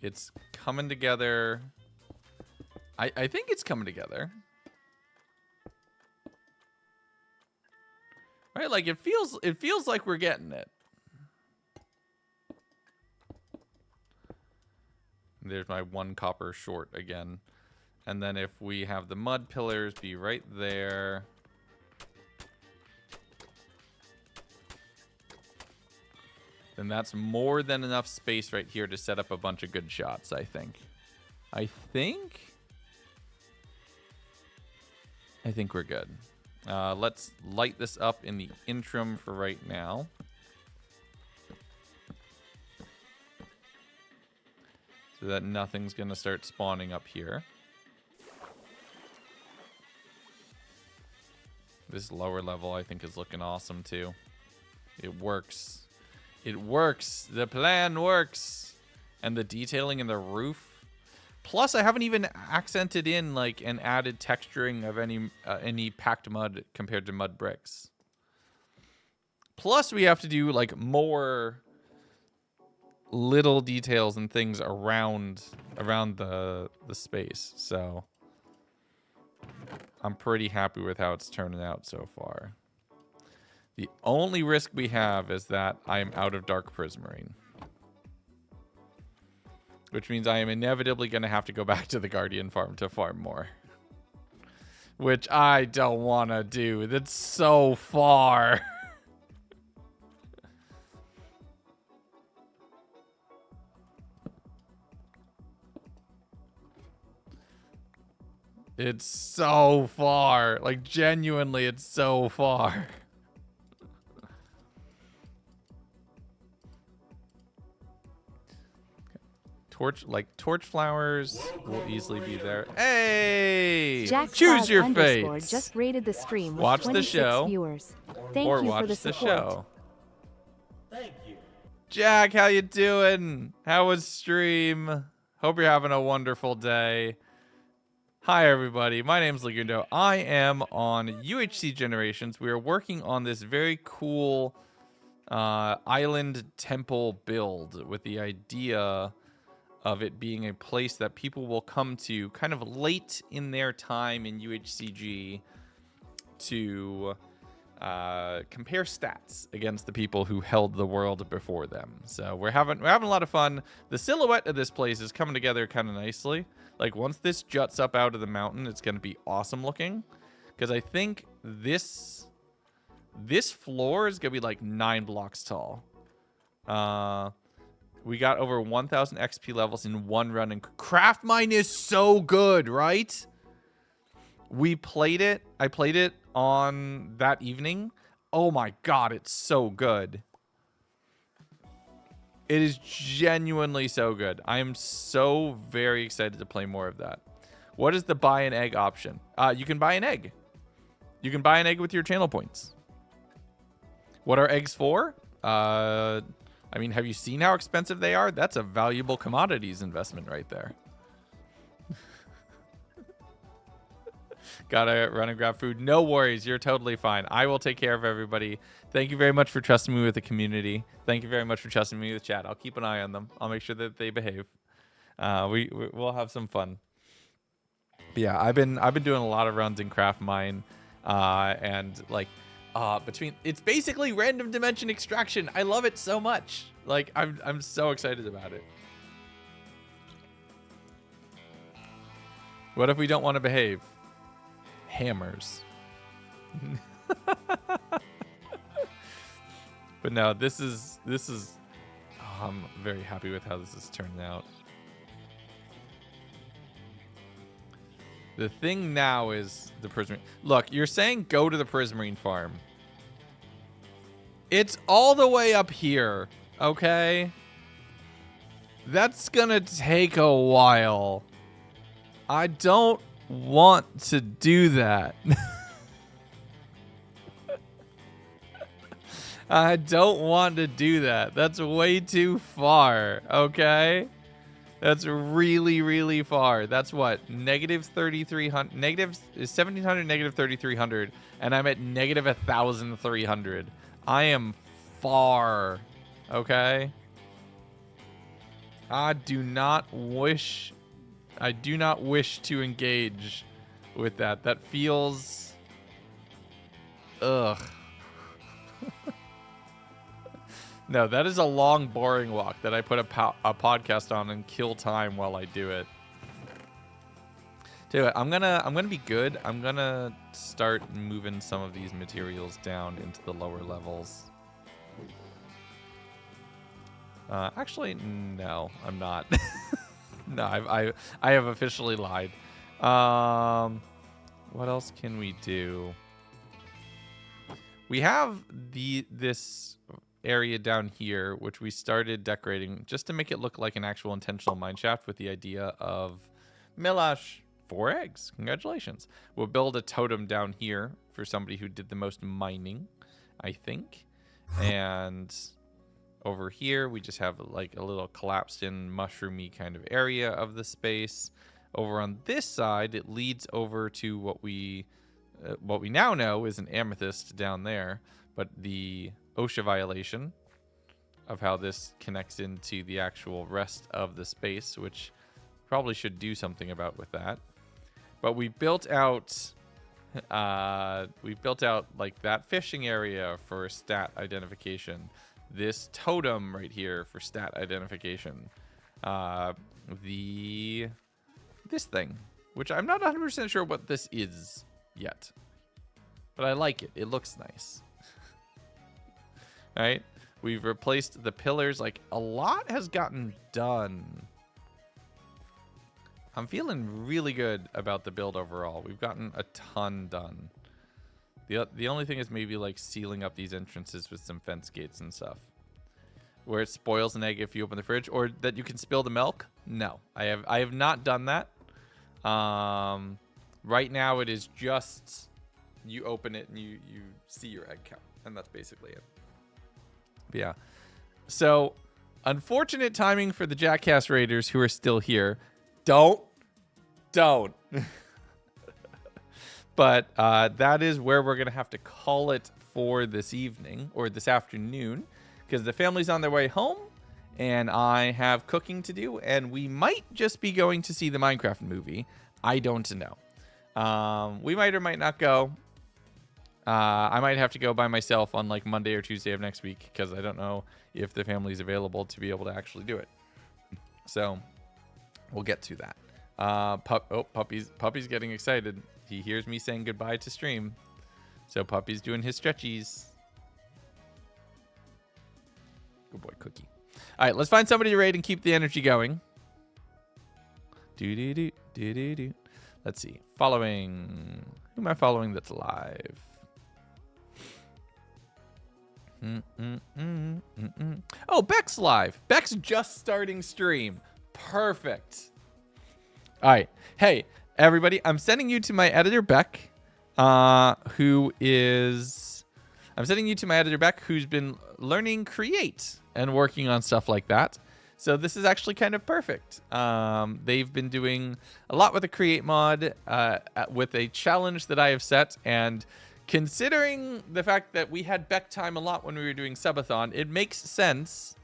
It's coming together. I think it's coming together. Right? Like it feels like we're getting it. There's my 1 copper short again. And then if we have the mud pillars be right there. Then that's more than enough space right here to set up a bunch of good shots, I think. I think we're good. Let's light this up in the interim for right now. So that nothing's going to start spawning up here. This lower level, I think, is looking awesome, too. It works. It works. The plan works. And the detailing in the roof, Plus, I haven't even accented in like an added texturing of any packed mud compared to mud bricks. Plus, we have to do like more little details and things around the space. So I'm pretty happy with how it's turning out so far. The only risk we have is that I am out of dark prismarine, which means I am inevitably going to have to go back to the Guardian farm to farm more, which I don't want to do. That's so far. It's so far. Like, genuinely, it's so far. Torch flowers will easily be there. Hey! Jack Choose your _ fate. just rated the stream with Watch the 26 show. viewers. Thank Or you watch for the the support. show. Thank you. Jack, how you doing? How was stream? Hope you're having a wonderful day. Hi, everybody. My name's Lagundo. I am on UHC Generations. We are working on this very cool island temple build with the idea of it being a place that people will come to kind of late in their time in UHCG to compare stats against the people who held the world before them. So we're having a lot of fun. The silhouette of this place is coming together kind of nicely. Like, once this juts up out of the mountain, it's going to be awesome looking. Because I think this floor is going to be like 9 blocks tall. We got over 1,000 XP levels in one run. And Craft Mine is so good, right? We played it. I played it on that evening. Oh my god, it's so good. It is genuinely so good. I am so very excited to play more of that. What is the buy an egg option? You can buy an egg. You can buy an egg with your channel points. What are eggs for? I mean, have you seen how expensive they are? That's a valuable commodities investment right there. Gotta run and grab food. No worries. You're totally fine. I will take care of everybody. Thank you very much for trusting me with the community. Thank you very much for trusting me with chat. I'll keep an eye on them. I'll make sure that they behave. We'll have some fun. But yeah, I've been doing a lot of runs in Craft Mine, and like it's basically random dimension extraction. I love it so much. Like, I'm so excited about it. What if we don't want to behave? Hammers. But no, this is I'm very happy with how this has turned out. The thing now is the prismarine. Look, you're saying go to the prismarine farm. It's all the way up here, okay? That's gonna take a while. I don't want to do that. I don't want to do that. That's way too far, okay? That's really, really far. That's what? Negative 3,300. Negative 1,700, negative 3,300. And I'm at negative 1,300. I am far, okay? I do not wish to engage with that. That feels... Ugh. No, that is a long, boring walk that I put a podcast on and kill time while I do it. Tell you what, I'm gonna be good. I'm gonna start moving some of these materials down into the lower levels. Actually, no, I'm not. No, I have officially lied. What else can we do? We have this area down here, which we started decorating just to make it look like an actual intentional mine shaft with the idea of Milash 4 eggs. Congratulations. We'll build a totem down here for somebody who did the most mining, I think. And Over here, we just have like a little collapsed in mushroomy kind of area of the space. Over on this side, it leads over to what we now know is an amethyst down there, but the OSHA violation of how this connects into the actual rest of the space, which probably should do something about with that. But we built out like that fishing area for stat identification. This totem right here for stat identification. This thing, which I'm not 100% sure what this is yet, but I like it. It looks nice. All right. We've replaced the pillars. Like, a lot has gotten done. I'm feeling really good about the build overall. We've gotten a ton done. The only thing is maybe like sealing up these entrances with some fence gates and stuff. Where it spoils an egg if you open the fridge, or that you can spill the milk. No, I have not done that. Right now it is just you open it and you see your egg count, and that's basically it. But yeah. So, unfortunate timing for the Jackass Raiders who are still here. Don't. But that is where we're going to have to call it for this evening or this afternoon, because the family's on their way home and I have cooking to do, and we might just be going to see the Minecraft movie. I don't know. We might or might not go. I might have to go by myself on like Monday or Tuesday of next week, because I don't know if the family's available to be able to actually do it. So we'll get to that. Puppy's getting excited. He hears me saying goodbye to stream. So Puppy's doing his stretchies. Good boy, Cookie. All right, let's find somebody to raid and keep the energy going. Do. Let's see. Following. Who am I following that's live? Oh, Beck's live. Beck's just starting stream. Perfect. All right. Hey, everybody. I'm sending you to my editor, Beck, who's been learning Create and working on stuff like that. So this is actually kind of perfect. They've been doing a lot with the Create mod, with a challenge that I have set, and considering the fact that we had Beck time a lot when we were doing Subathon, it makes sense.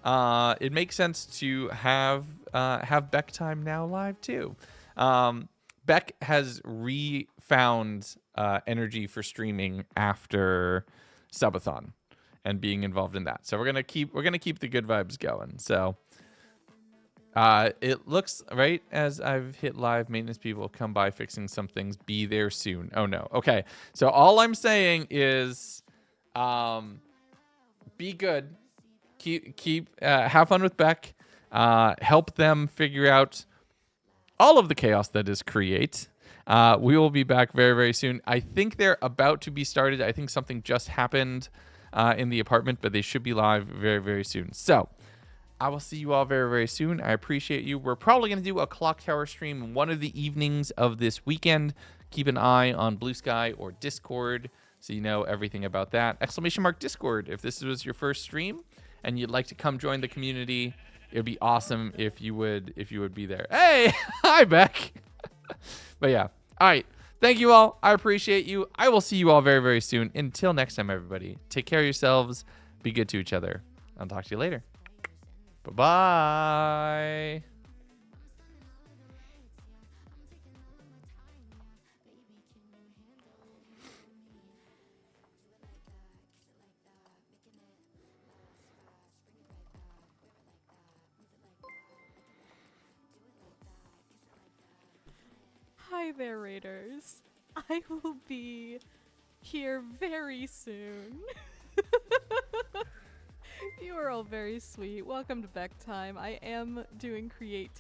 It makes sense to have Beck time now live too. Beck has refound energy for streaming after Subathon and being involved in that. So we're gonna keep the good vibes going. So it looks right as I've hit live. Maintenance people come by fixing some things. Be there soon. Oh no. Okay. So all I'm saying is, be good. Keep have fun with Beck. Help them figure out all of the chaos that is Create. We will be back very, very soon. I think they're about to be started. I think something just happened in the apartment, but they should be live very, very soon. So I will see you all very, very soon. I appreciate you. We're probably going to do a Clock Tower stream one of the evenings of this weekend. Keep an eye on Blue Sky or Discord so you know everything about that. !Discord. If this was your first stream and you'd like to come join the community, it'd be awesome if you would be there. Hey, hi, Beck. But yeah. All right. Thank you all. I appreciate you. I will see you all very, very soon. Until next time, everybody, take care of yourselves. Be good to each other. I'll talk to you later. Bye-bye. Hi there, Raiders. I will be here very soon. You are all very sweet. Welcome to Beck Time. I am doing Create today.